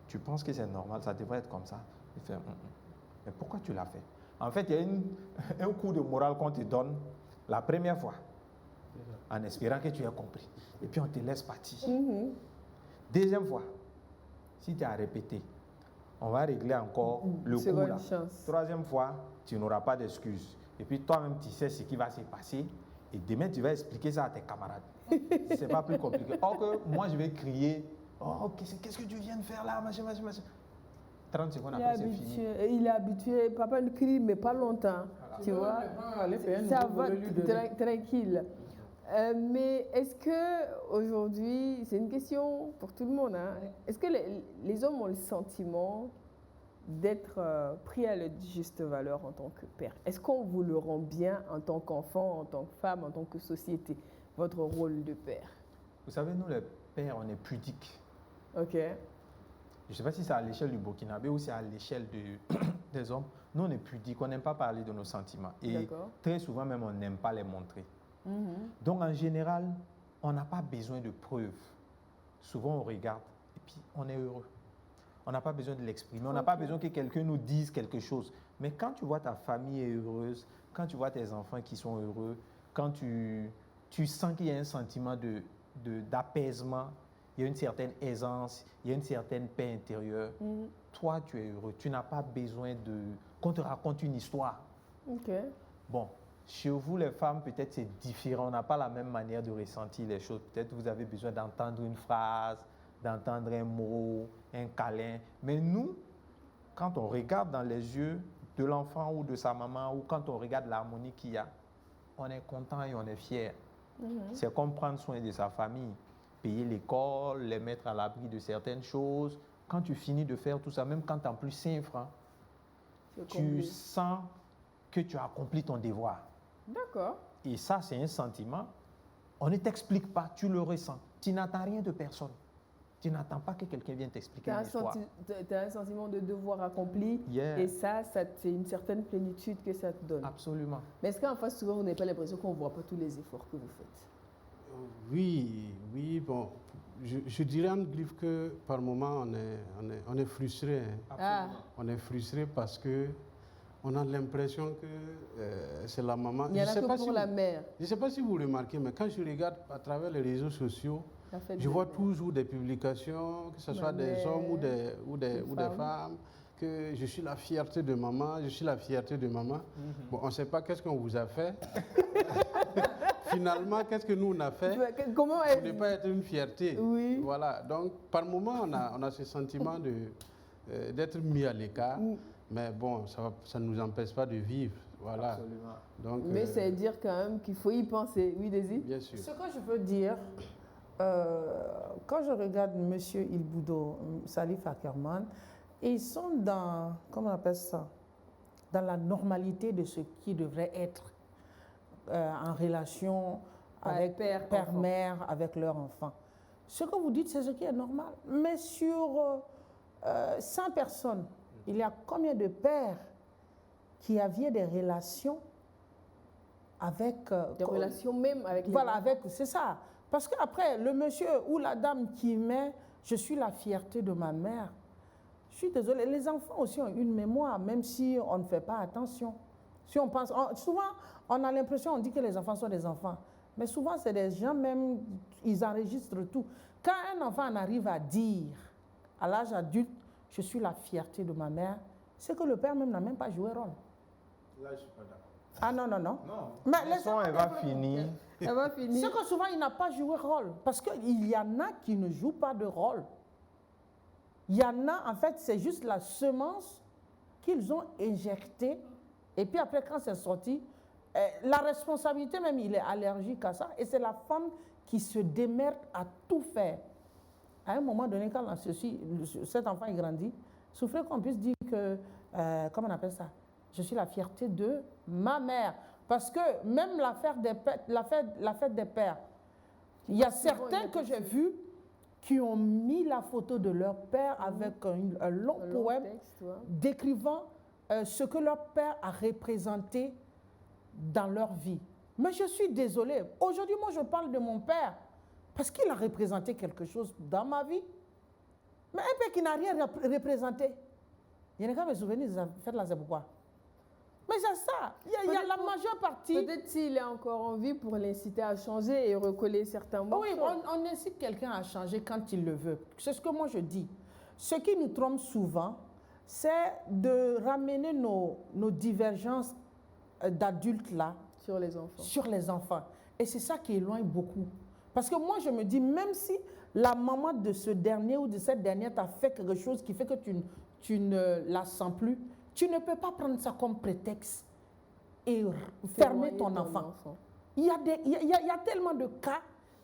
tu penses que c'est normal, ça devrait être comme ça. Il fait, mais pourquoi tu l'as fait? En fait, il y a un coup de morale qu'on te donne la première fois, en espérant que tu aies compris. Et puis on te laisse partir. Deuxième fois, si tu as répété, on va régler encore le coup Seconde là. chance. Troisième fois, tu n'auras pas d'excuses. Et puis toi-même, tu sais ce qui va se passer. Et demain, tu vas expliquer ça à tes camarades. C'est pas plus compliqué. Or que moi, je vais crier, oh, qu'est-ce que tu viens de faire là, machin. 30 secondes Il est après, c'est fini. habitué, il est habitué, papa ne crie, mais pas longtemps, tu vois. Ça va tranquille. Mais est-ce que aujourd'hui, c'est une question pour tout le monde, hein, est-ce que les hommes ont le sentiment d'être pris à leur juste valeur en tant que père? Est-ce qu'on vous le rend bien en tant qu'enfant, en tant que femme, en tant que société, votre rôle de père? Vous savez, nous les pères, on est pudiques. Ok. Je ne sais pas si c'est à l'échelle du Burkinabé ou c'est à l'échelle des hommes. Nous, on est pudiques, on n'aime pas parler de nos sentiments. Et très souvent même, on n'aime pas les montrer. Donc, en général, on n'a pas besoin de preuves. Souvent, on regarde et puis on est heureux. On n'a pas besoin de l'exprimer. On n'a pas besoin que quelqu'un nous dise quelque chose. Mais quand tu vois ta famille est heureuse, quand tu vois tes enfants qui sont heureux, quand tu sens qu'il y a un sentiment d'apaisement, il y a une certaine aisance, il y a une certaine paix intérieure, toi, tu es heureux. Tu n'as pas besoin qu'on te raconte une histoire. Ok. Bon, chez vous, les femmes, peut-être c'est différent. On n'a pas la même manière de ressentir les choses. Peut-être vous avez besoin d'entendre une phrase, d'entendre un mot, un câlin. Mais nous, quand on regarde dans les yeux de l'enfant ou de sa maman, ou quand on regarde l'harmonie qu'il y a, on est content et on est fier. C'est comme prendre soin de sa famille, payer l'école, les mettre à l'abri de certaines choses. Quand tu finis de faire tout ça, même quand tu n'as plus 5 francs, tu sens que tu as accompli ton devoir. D'accord. Et ça, c'est un sentiment. On ne t'explique pas, tu le ressens. Tu n'attends rien de personne. Tu n'attends pas que quelqu'un vienne t'expliquer une histoire. Tu as un sentiment de devoir accompli. Yeah. Et ça c'est une certaine plénitude que ça te donne. Absolument. Mais est-ce qu'en face, souvent, vous n'avez pas l'impression qu'on ne voit pas tous les efforts que vous faites? Oui, bon. Je dirais en griffe que par moment, on est frustré. Hein. On est frustré parce que on a l'impression que c'est la maman. Il y en a que pour la mère. Je ne sais pas si vous remarquez, mais quand je regarde à travers les réseaux sociaux, je vois toujours des publications, que ce soit des hommes ou des femmes, que je suis la fierté de maman, je suis la fierté de maman. Bon, on ne sait pas qu'est-ce qu'on vous a fait. Finalement, qu'est-ce que nous on a fait pour ne pas être une fierté. Oui. Voilà. Donc, par moment, on a ce sentiment d'être mis à l'écart. Mais bon, ça ne nous empêche pas de vivre. Voilà. Absolument. Donc, mais c'est dire quand même qu'il faut y penser. Oui, Daisy? Bien sûr. Ce que je veux dire, quand je regarde M. Ilboudo, Salif Ackerman, ils sont dans, comment on appelle ça, dans la normalité de ce qui devrait être en relation avec père-mère, avec leur enfant. Ce que vous dites, c'est ce qui est normal. Mais sur 100 personnes, il y a combien de pères qui avaient des relations avec... des relations même avec les Voilà, c'est ça. Parce qu'après, le monsieur ou la dame qui met « je suis la fierté de ma mère », je suis désolée, les enfants aussi ont une mémoire, même si on ne fait pas attention. Si on pense, souvent, on a l'impression, on dit que les enfants sont des enfants. Mais souvent, c'est des gens même, ils enregistrent tout. Quand un enfant en arrive à dire, à l'âge adulte, je suis la fierté de ma mère, c'est que le père même n'a même pas joué rôle. Là, je ne suis pas d'accord. Ah non. Non. Mais elle va finir. Elle va finir. C'est que souvent, il n'a pas joué rôle. Parce qu'il y en a qui ne jouent pas de rôle. Il y en a, en fait, c'est juste la semence qu'ils ont injectée. Et puis après, quand c'est sorti, la responsabilité même, il est allergique à ça. Et c'est la femme qui se démerde à tout faire. À un moment donné, quand cet enfant est grandi, souffrait qu'on puisse dire que, comment on appelle ça? Je suis la fierté de ma mère. Parce que même la fête des pères, il y a certains que j'ai vus qui ont mis la photo de leur père avec un long poème décrivant ce que leur père a représenté dans leur vie. Mais je suis désolée. Aujourd'hui, moi, je parle de mon père parce qu'il a représenté quelque chose dans ma vie. Mais un père qui n'a rien représenté, il y a qu'à me souvenir de cette fête-là, c'est pourquoi. Mais c'est ça. Il y a la majeure partie. Peut-être s'il est encore en vie pour l'inciter à changer et recoller certains mots. Oui, on incite quelqu'un à changer quand il le veut. C'est ce que moi je dis. Ce qui nous trompe souvent, c'est de ramener nos divergences d'adultes là sur les enfants. Et c'est ça qui éloigne beaucoup. Parce que moi je me dis, même si la maman de ce dernier ou de cette dernière t'a fait quelque chose qui fait que tu ne la sens plus, tu ne peux pas prendre ça comme prétexte et fermer ton enfant. Il y a tellement de cas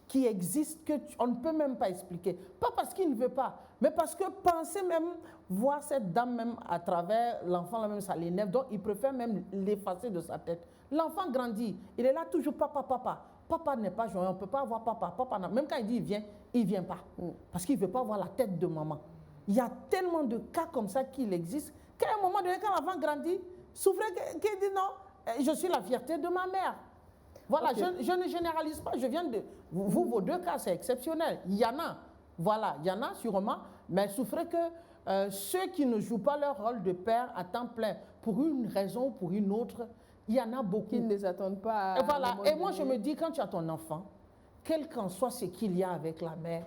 qui existent qu'on ne peut même pas expliquer. Pas parce qu'il ne veut pas, mais parce que penser même, voir cette dame même à travers l'enfant, même ça l'énerve, donc il préfère même l'effacer de sa tête. L'enfant grandit, il est là toujours papa, papa. Papa n'est pas joyeux, on ne peut pas avoir papa. Même quand il dit il ne vient pas. Parce qu'il ne veut pas voir la tête de maman. Il y a tellement de cas comme ça qu'il existe qu'à un moment donné, quand l'enfant grandit, souffrait qu'il dit non, je suis la fierté de ma mère. Voilà, okay. Je ne généralise pas, je viens de... vos deux cas, c'est exceptionnel. Il y en a, voilà, il y en a sûrement, mais souffrez que ceux qui ne jouent pas leur rôle de père à temps plein, pour une raison ou pour une autre, il y en a beaucoup. Qui ne les attendent pas. Et voilà, et moi je me dis, quand tu as ton enfant, quel qu'en soit ce qu'il y a avec la mère,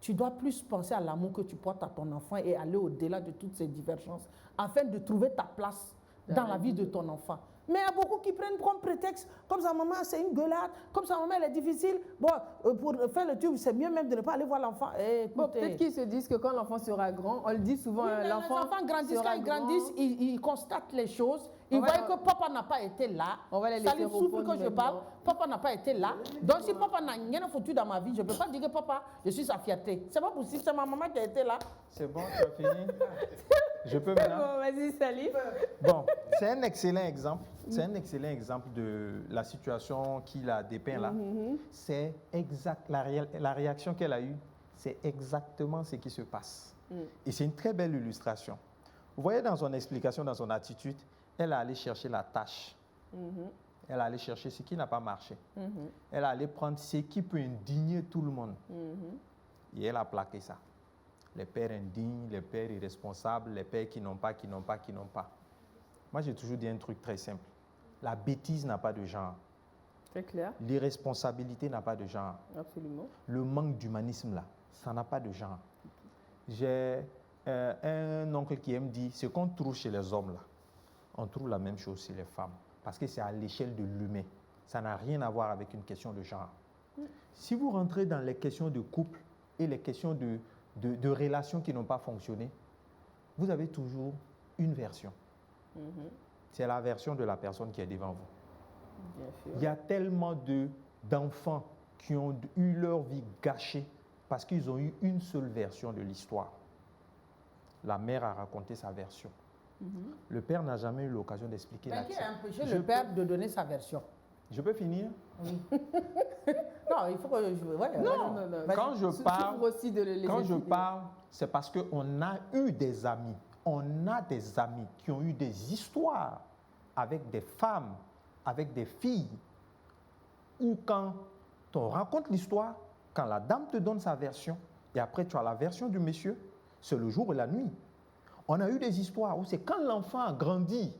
tu dois plus penser à l'amour que tu portes à ton enfant et aller au-delà de toutes ces divergences, afin de trouver ta place dans la vie de ton enfant. Mais il y a beaucoup qui prennent comme prétexte, comme sa maman c'est une gueulade, comme sa maman elle est difficile. Bon, pour faire le tube, c'est mieux même de ne pas aller voir l'enfant. Bon, peut-être qu'ils se disent que quand l'enfant sera grand, on le dit souvent, oui, l'enfant les enfants grandissent, quand ils grandissent, ils constatent les choses. Ils voient que papa n'a pas été là. On va les ça laisser lui souffle que je parle. Papa n'a pas été là. Donc si papa n'a rien foutu dans ma vie, je ne peux pas dire que papa, je suis sa fierté. C'est pas possible, c'est ma maman qui a été là. C'est bon, tu as fini. Je peux maintenant. Bon, vas-y, Salif. Bon, c'est un excellent exemple. C'est un excellent exemple de la situation qu'il a dépeint là. C'est exact, la réaction qu'elle a eue, c'est exactement ce qui se passe. Et c'est une très belle illustration. Vous voyez dans son explication, dans son attitude, elle a allé chercher la tâche. Elle a allé chercher ce qui n'a pas marché. Elle a allé prendre ce qui peut indigner tout le monde. Et elle a plaqué ça. Les pères indignes, les pères irresponsables, les pères qui n'ont pas. Moi, j'ai toujours dit un truc très simple. La bêtise n'a pas de genre. C'est clair. L'irresponsabilité n'a pas de genre. Absolument. Le manque d'humanisme, là, ça n'a pas de genre. J'ai un oncle qui aime dire, ce qu'on trouve chez les hommes, là, on trouve la même chose chez les femmes. Parce que c'est à l'échelle de l'humain. Ça n'a rien à voir avec une question de genre. Si vous rentrez dans les questions de couple et les questions de relations qui n'ont pas fonctionné, vous avez toujours une version. C'est la version de la personne qui est devant vous. Bien sûr. Il y a tellement d'enfants qui ont eu leur vie gâchée parce qu'ils ont eu une seule version de l'histoire. La mère a raconté sa version. Le père n'a jamais eu l'occasion d'expliquer la tienne. Qui a empêché le père de donner sa version? Je peux finir? Non, il faut que je... Ouais, non. Quand je parle, c'est parce qu'on a eu des amis. On a des amis qui ont eu des histoires avec des femmes, avec des filles, où quand on raconte l'histoire, quand la dame te donne sa version, et après tu as la version du monsieur, c'est le jour et la nuit. On a eu des histoires où c'est quand l'enfant a grandi,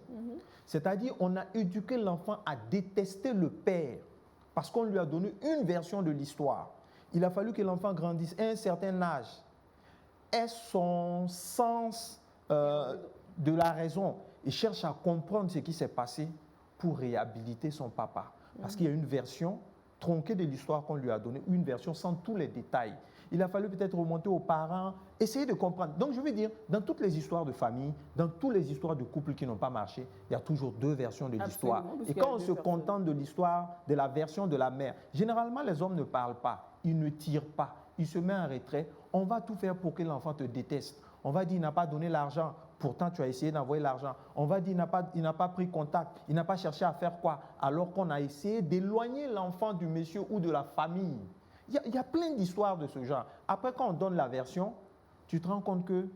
c'est-à-dire on a éduqué l'enfant à détester le père, parce qu'on lui a donné une version de l'histoire. Il a fallu que l'enfant grandisse à un certain âge, ait son sens de la raison et cherche à comprendre ce qui s'est passé pour réhabiliter son papa. Parce qu'il y a une version tronquée de l'histoire qu'on lui a donnée, une version sans tous les détails. Il a fallu peut-être remonter aux parents, essayer de comprendre. Donc je veux dire, dans toutes les histoires de famille, dans toutes les histoires de couples qui n'ont pas marché, il y a toujours deux versions de l'histoire. Et quand on se contente de l'histoire, de la version de la mère, généralement les hommes ne parlent pas, ils ne tirent pas, ils se mettent en retrait. On va tout faire pour que l'enfant te déteste. On va dire, il n'a pas donné l'argent, pourtant tu as essayé d'envoyer l'argent. On va dire, il n'a pas pris contact, il n'a pas cherché à faire quoi, alors qu'on a essayé d'éloigner l'enfant du monsieur ou de la famille. Il y a plein d'histoires de ce genre. Après, quand on donne la version, tu te rends compte que,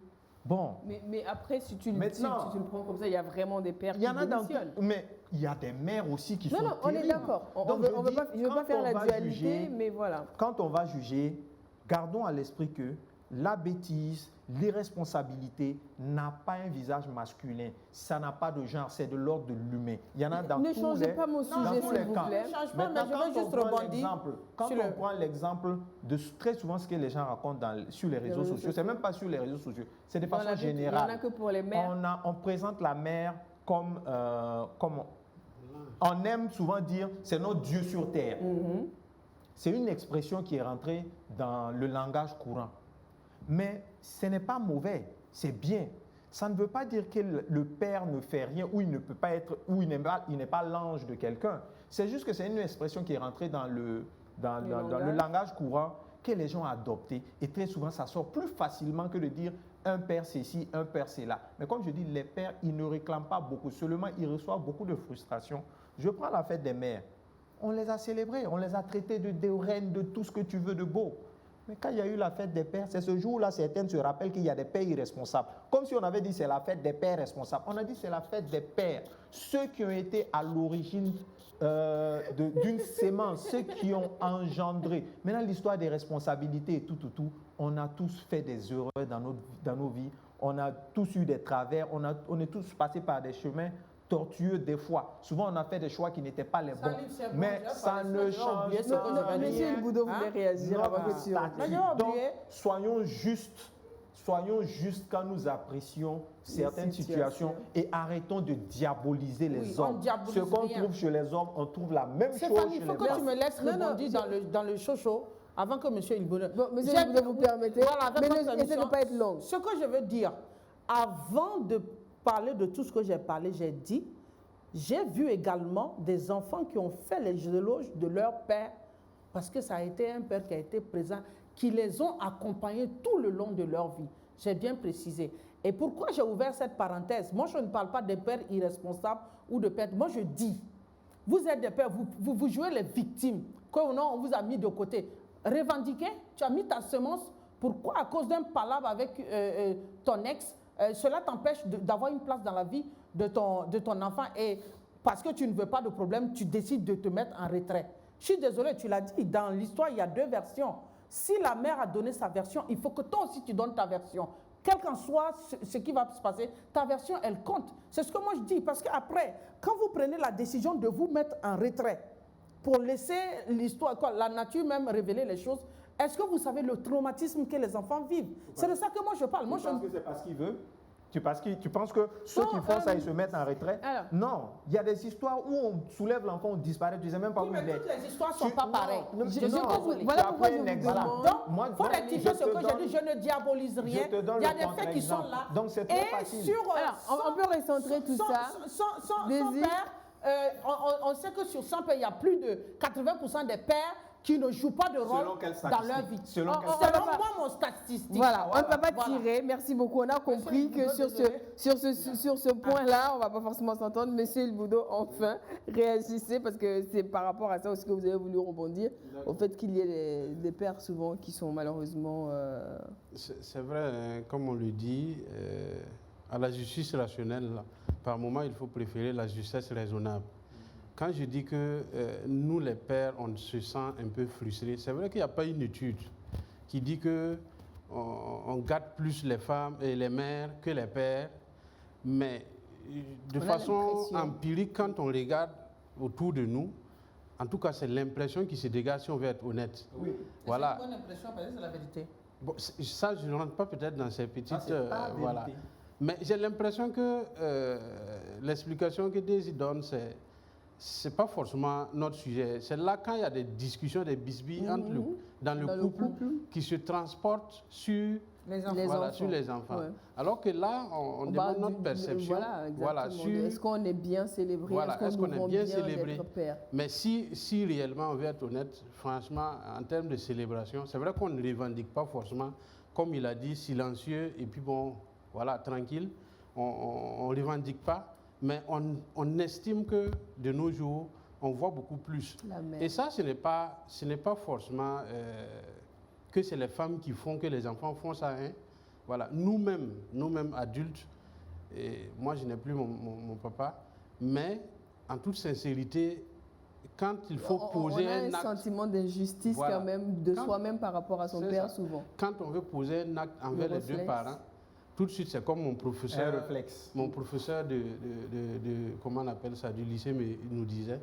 bon... Mais après, si tu le prends comme ça, il y a vraiment des pères qui démissionnent. Mais il y a des mères aussi qui sont terribles. Non, on est d'accord. Je ne veux pas faire la dualité, mais voilà. Quand on va juger, gardons à l'esprit que la bêtise, l'irresponsabilité n'a pas un visage masculin. Ça n'a pas de genre, c'est de l'ordre de l'humain. Il y en a dans tous les... Ne changez pas mon sujet, s'il vous plaît. Ne change pas, mais je veux juste rebondir. Quand on prend l'exemple de très souvent ce que les gens racontent sur les réseaux sociaux, c'est même pas sur les réseaux sociaux, c'est de façon générale. Il n'y en a que pour les mères. On présente la mère comme on aime souvent dire, c'est notre Dieu sur terre. C'est une expression qui est rentrée dans le langage courant. Mais ce n'est pas mauvais, c'est bien. Ça ne veut pas dire que le père ne fait rien ou il ne peut pas être, ou il n'est pas l'ange de quelqu'un. C'est juste que c'est une expression qui est rentrée dans le langage courant que les gens ont adopté. Et très souvent, ça sort plus facilement que de dire un père c'est ci, un père c'est là. Mais comme je dis, les pères, ils ne réclament pas beaucoup. Seulement, ils reçoivent beaucoup de frustration. Je prends la fête des mères. On les a célébrées, on les a traitées de reines, de tout ce que tu veux de beau. Mais quand il y a eu la fête des pères, c'est ce jour-là, certaines se rappellent qu'il y a des pères irresponsables. Comme si on avait dit c'est la fête des pères responsables. On a dit c'est la fête des pères. Ceux qui ont été à l'origine d'une sémence, ceux qui ont engendré. Maintenant, l'histoire des responsabilités et tout, on a tous fait des erreurs dans nos vies. On a tous eu des travers. On est tous passés par des chemins tortueux des fois. Souvent, on a fait des choix qui n'étaient pas les bons. Mais ça ne change pas. Monsieur Boudot voulait réagir avant que tu Donc, soyons justes quand nous apprécions certaines situations et arrêtons de diaboliser les hommes. Ce qu'on trouve chez les hommes, on trouve la même chose chez les femmes. Il faut que tu me laisses rebondir dans le chocho avant que M. Ilbono... Bon, M. Ilbono, vous permettez, mais essayez de ne pas être long. Ce que je veux dire, avant de parler de tout ce que j'ai parlé, j'ai dit, j'ai vu également des enfants qui ont fait les éloges de leur père parce que ça a été un père qui a été présent, qui les ont accompagnés tout le long de leur vie. J'ai bien précisé. Et pourquoi j'ai ouvert cette parenthèse? Moi, je ne parle pas des pères irresponsables ou de pères. Moi, je dis, vous êtes des pères, vous jouez les victimes, on vous a mis de côté. Revendiquez, tu as mis ta semence. Pourquoi? À cause d'un palabre avec ton ex, cela t'empêche d'avoir une place dans la vie de ton enfant et parce que tu ne veux pas de problème, tu décides de te mettre en retrait. Je suis désolée, tu l'as dit, dans l'histoire, il y a deux versions. Si la mère a donné sa version, il faut que toi aussi tu donnes ta version. Quel qu'en soit ce qui va se passer, ta version, elle compte. C'est ce que moi je dis, parce qu'après, quand vous prenez la décision de vous mettre en retrait pour laisser l'histoire, la nature même révéler les choses, est-ce que vous savez le traumatisme que les enfants vivent? C'est de ça que moi je parle. Tu penses que c'est parce qu'il veut? Tu penses que ceux qui font ça, ils se mettent en retrait? Non, il y a des histoires où on soulève l'enfant, on disparaît, tu ne sais même pas où il est. Mais toutes les histoires ne sont pas pareilles. Voilà pourquoi je vous demande. Donc, il faut rectifier ce que j'ai dit, je ne diabolise rien. Il y a des faits qui sont là. Donc c'est trop facile. Alors, on peut recentrer tout ça. Sans père, on sait que sur 100 pères, il y a plus de 80% des pères qui ne jouent pas de rôle dans leur vie. Selon moi, mon statistique. Voilà, on ne peut pas tirer. Merci beaucoup. On a compris que sur ce point-là, on ne va pas forcément s'entendre. Monsieur Ilbono, enfin, réagissez parce que c'est par rapport à ça aussi que vous avez voulu rebondir. Au fait qu'il y ait des pères souvent qui sont malheureusement... C'est vrai, comme on le dit, à la justice rationnelle, par moment, il faut préférer la justice raisonnable. Quand je dis que nous, les pères, on se sent un peu frustrés, c'est vrai qu'il n'y a pas une étude qui dit qu'on gâte plus les femmes et les mères que les pères, mais de façon empirique, quand on regarde autour de nous, en tout cas, c'est l'impression qui se dégage si on veut être honnête. Oui. Voilà. C'est une bonne impression, parce que c'est la vérité. Bon, ça, je ne rentre pas peut-être dans ces petites... voilà. Mais j'ai l'impression que l'explication que Daisy donne, c'est pas forcément notre sujet. C'est là quand il y a des discussions, des bisbilles dans le couple qui se transportent sur les enfants. Ouais. Alors que là, on demande notre perception. Voilà, est-ce qu'on est bien célébré? Est-ce qu'on est bien célébré? Mais si réellement on veut être honnête, franchement, en termes de célébration, c'est vrai qu'on ne revendique pas forcément, comme il a dit, silencieux et puis bon, voilà, tranquille. On ne revendique pas. Mais on estime que de nos jours, on voit beaucoup plus. Et ça, ce n'est pas forcément que c'est les femmes qui font que les enfants font ça. Hein. Voilà. Nous-mêmes adultes, et moi je n'ai plus mon papa, mais en toute sincérité, quand il faut poser un acte... On a un sentiment d'injustice quand même de soi-même par rapport à son père souvent. Quand on veut poser un acte envers les deux parents, tout de suite, c'est comme mon professeur de comment on appelle ça, du lycée nous disait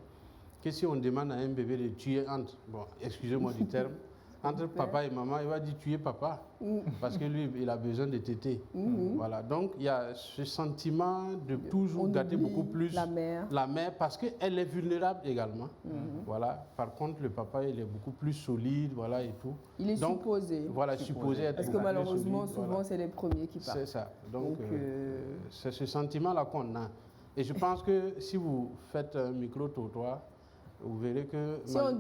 que si on demande à un bébé de tuer entre, bon, excusez-moi du terme, entre papa et maman, il va dire tu es papa. Parce que lui, il a besoin de téter. Voilà. Donc, il y a ce sentiment de toujours gâter beaucoup plus la mère. Parce qu'elle est vulnérable également. Voilà. Par contre, le papa, il est beaucoup plus solide, voilà, et tout. Il est donc, supposé. Voilà, supposé être parce que beaucoup plus malheureusement, solide, souvent, voilà. c'est les premiers qui partent. C'est ça. Donc c'est ce sentiment-là qu'on a. Et je pense que si vous faites un micro-trottoir, vous verrez que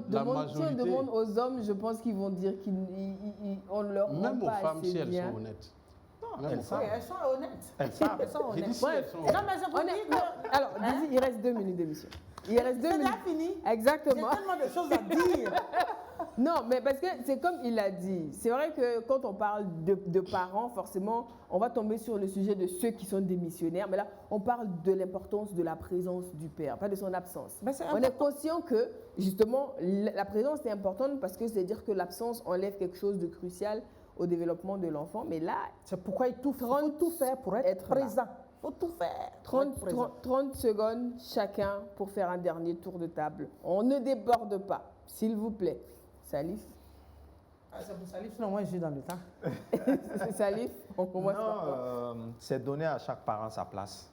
la majorité... Si on demande aux hommes, je pense qu'ils vont dire qu'on leur rend même aux pas femmes, assez si elles bien. sont honnêtes. Non, elles sont honnêtes. Elles savent. Elles sont J'ai dit honnêtes. si elles sont Non, honnêtes. mais c'est pour dire que... Alors, Dizzy, il reste 2 minutes d'émission. Il reste 2 C'est minutes. déjà fini. J'ai Exactement. tellement de choses à dire. Non, mais parce que c'est comme il a dit. C'est vrai que quand on parle de parents, forcément, on va tomber sur le sujet de ceux qui sont démissionnaires. Mais là, on parle de l'importance de la présence du père, pas de son absence. Mais c'est on est conscient que, justement, la présence est importante parce que c'est-à-dire que l'absence enlève quelque chose de crucial au développement de l'enfant. Mais là, C'est pourquoi il faut tout faire pour être là. présent. Il faut tout faire. pour être présent. 30 secondes chacun pour faire un dernier tour de table. On ne déborde pas, s'il vous plaît. Salif. C'est pour Salif, sinon moi je suis dans le temps. Salif, on commence par quoi? C'est donner à chaque parent sa place.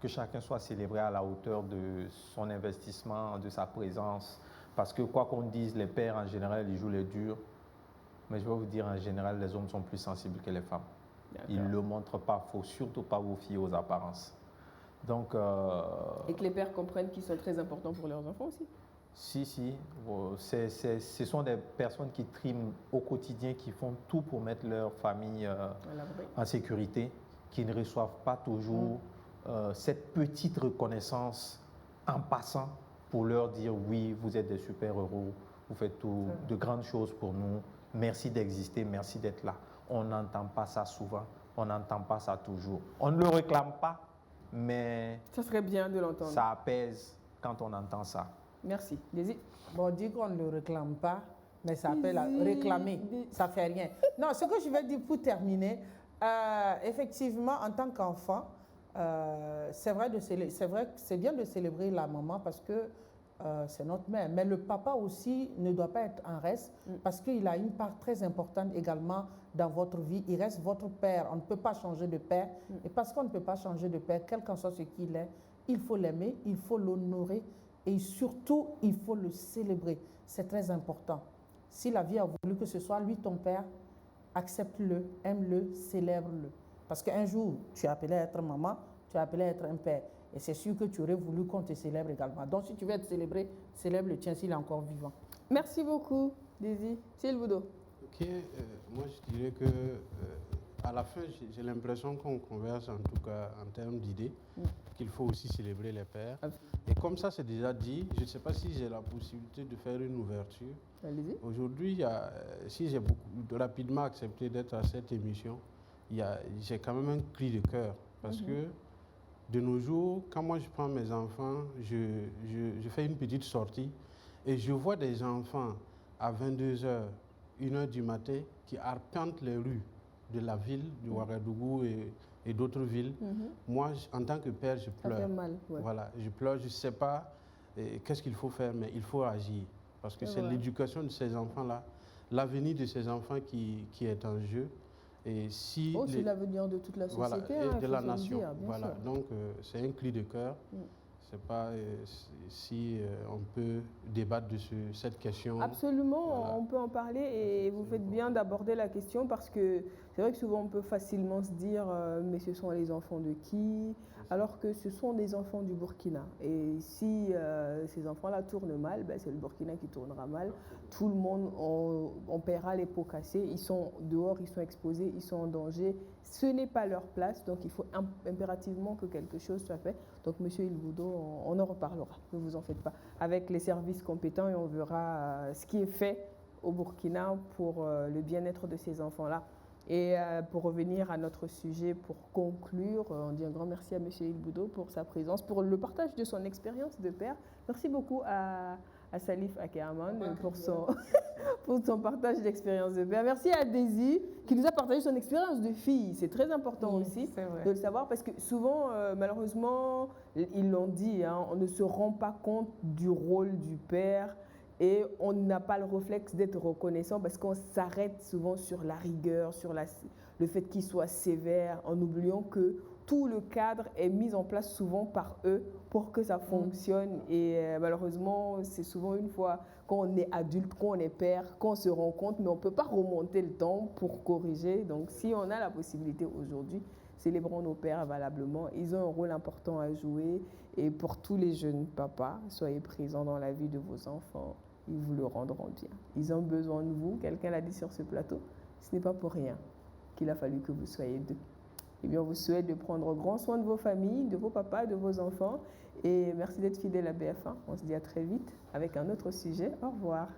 Que chacun soit célébré à la hauteur de son investissement, de sa présence. Parce que quoi qu'on dise, les pères en général, ils jouent les durs. Mais je vais vous dire, en général, les hommes sont plus sensibles que les femmes. Ils ne le montrent pas. Il ne faut surtout pas vous fier aux apparences. Donc, Et que les pères comprennent qu'ils sont très importants pour leurs enfants aussi. Si. Ce sont des personnes qui triment au quotidien, qui font tout pour mettre leur famille en sécurité, qui ne reçoivent pas toujours cette petite reconnaissance en passant pour leur dire oui, vous êtes des super-héros, vous faites de grandes choses pour nous, merci d'exister, merci d'être là. On n'entend pas ça souvent, on n'entend pas ça toujours. On ne le réclame pas, mais Ça serait bien de l'entendre. ça apaise quand on entend ça. Merci. Désir. Bon, on dit qu'on ne le réclame pas, mais ça appelle à réclamer. Ça ne fait rien. Non, ce que je vais dire pour terminer, effectivement, en tant qu'enfant, c'est vrai que c'est bien de célébrer la maman parce que c'est notre mère. Mais le papa aussi ne doit pas être en reste parce qu'il a une part très importante également dans votre vie. Il reste votre père. On ne peut pas changer de père. Et parce qu'on ne peut pas changer de père, quel qu'en soit ce qu'il est, il faut l'aimer, il faut l'honorer. Et surtout, il faut le célébrer. C'est très important. Si la vie a voulu que ce soit lui ton père, accepte-le, aime-le, célèbre-le. Parce qu'un jour, tu es appelé à être maman, tu es appelé à être un père. Et c'est sûr que tu aurais voulu qu'on te célèbre également. Donc, si tu veux être célébré, célèbre le tien s'il est encore vivant. Merci beaucoup, Désir. Sylvoudo. Ok, moi je dirais que à la fin, j'ai l'impression qu'on converse en tout cas en termes d'idées, qu'il faut aussi célébrer les pères. Et comme ça c'est déjà dit, je ne sais pas si j'ai la possibilité de faire une ouverture. Allez-y. Aujourd'hui, si j'ai rapidement accepté d'être à cette émission, j'ai quand même un cri de cœur. Parce que de nos jours, quand moi je prends mes enfants, je fais une petite sortie et je vois des enfants à 22h, 1h du matin qui arpentent les rues de la ville, du Ouagadougou et d'autres villes. Moi, en tant que père, je pleure. Ça fait mal. Ouais. Voilà, je pleure, je ne sais pas qu'est-ce qu'il faut faire, mais il faut agir. Parce que c'est l'éducation de ces enfants-là, l'avenir de ces enfants qui est en jeu. Et si c'est l'avenir de toute la société. Voilà, et de la faut nation. dire, bien Voilà, sûr. donc c'est un cri de cœur. C'est pas si on peut débattre de cette question. Absolument, Voilà. on peut en parler et vous faites bien d'aborder la question parce que c'est vrai que souvent on peut facilement se dire mais ce sont les enfants de qui? Alors que ce sont des enfants du Burkina. Et si ces enfants-là tournent mal, ben, c'est le Burkina qui tournera mal. Tout le monde, on paiera les pots cassés. Ils sont dehors, ils sont exposés, ils sont en danger. Ce n'est pas leur place, donc il faut impérativement que quelque chose soit fait. Donc, Monsieur Ilboudo, on en reparlera, ne vous en faites pas, avec les services compétents et on verra ce qui est fait au Burkina pour le bien-être de ces enfants-là. Et pour revenir à notre sujet, pour conclure, on dit un grand merci à Monsieur Ilboudo pour sa présence, pour le partage de son expérience de père. Merci beaucoup à Salif Akeaman pour son partage d'expérience de père. Merci à Daisy qui nous a partagé son expérience de fille. C'est très important aussi de le savoir parce que souvent, malheureusement, ils l'ont dit, hein, on ne se rend pas compte du rôle du père et on n'a pas le réflexe d'être reconnaissant parce qu'on s'arrête souvent sur la rigueur, sur le fait qu'ils soient sévères, en oubliant que tout le cadre est mis en place souvent par eux pour que ça fonctionne. Et malheureusement, c'est souvent une fois quand on est adulte, quand on est père, qu'on se rend compte, mais on ne peut pas remonter le temps pour corriger. Donc si on a la possibilité aujourd'hui, célébrons nos pères valablement. Ils ont un rôle important à jouer. Et pour tous les jeunes papas, soyez présents dans la vie de vos enfants. Ils vous le rendront bien. Ils ont besoin de vous. Quelqu'un l'a dit sur ce plateau. Ce n'est pas pour rien qu'il a fallu que vous soyez deux. Eh bien, on vous souhaite de prendre grand soin de vos familles, de vos papas, de vos enfants. Et merci d'être fidèle à BF1. On se dit à très vite avec un autre sujet. Au revoir.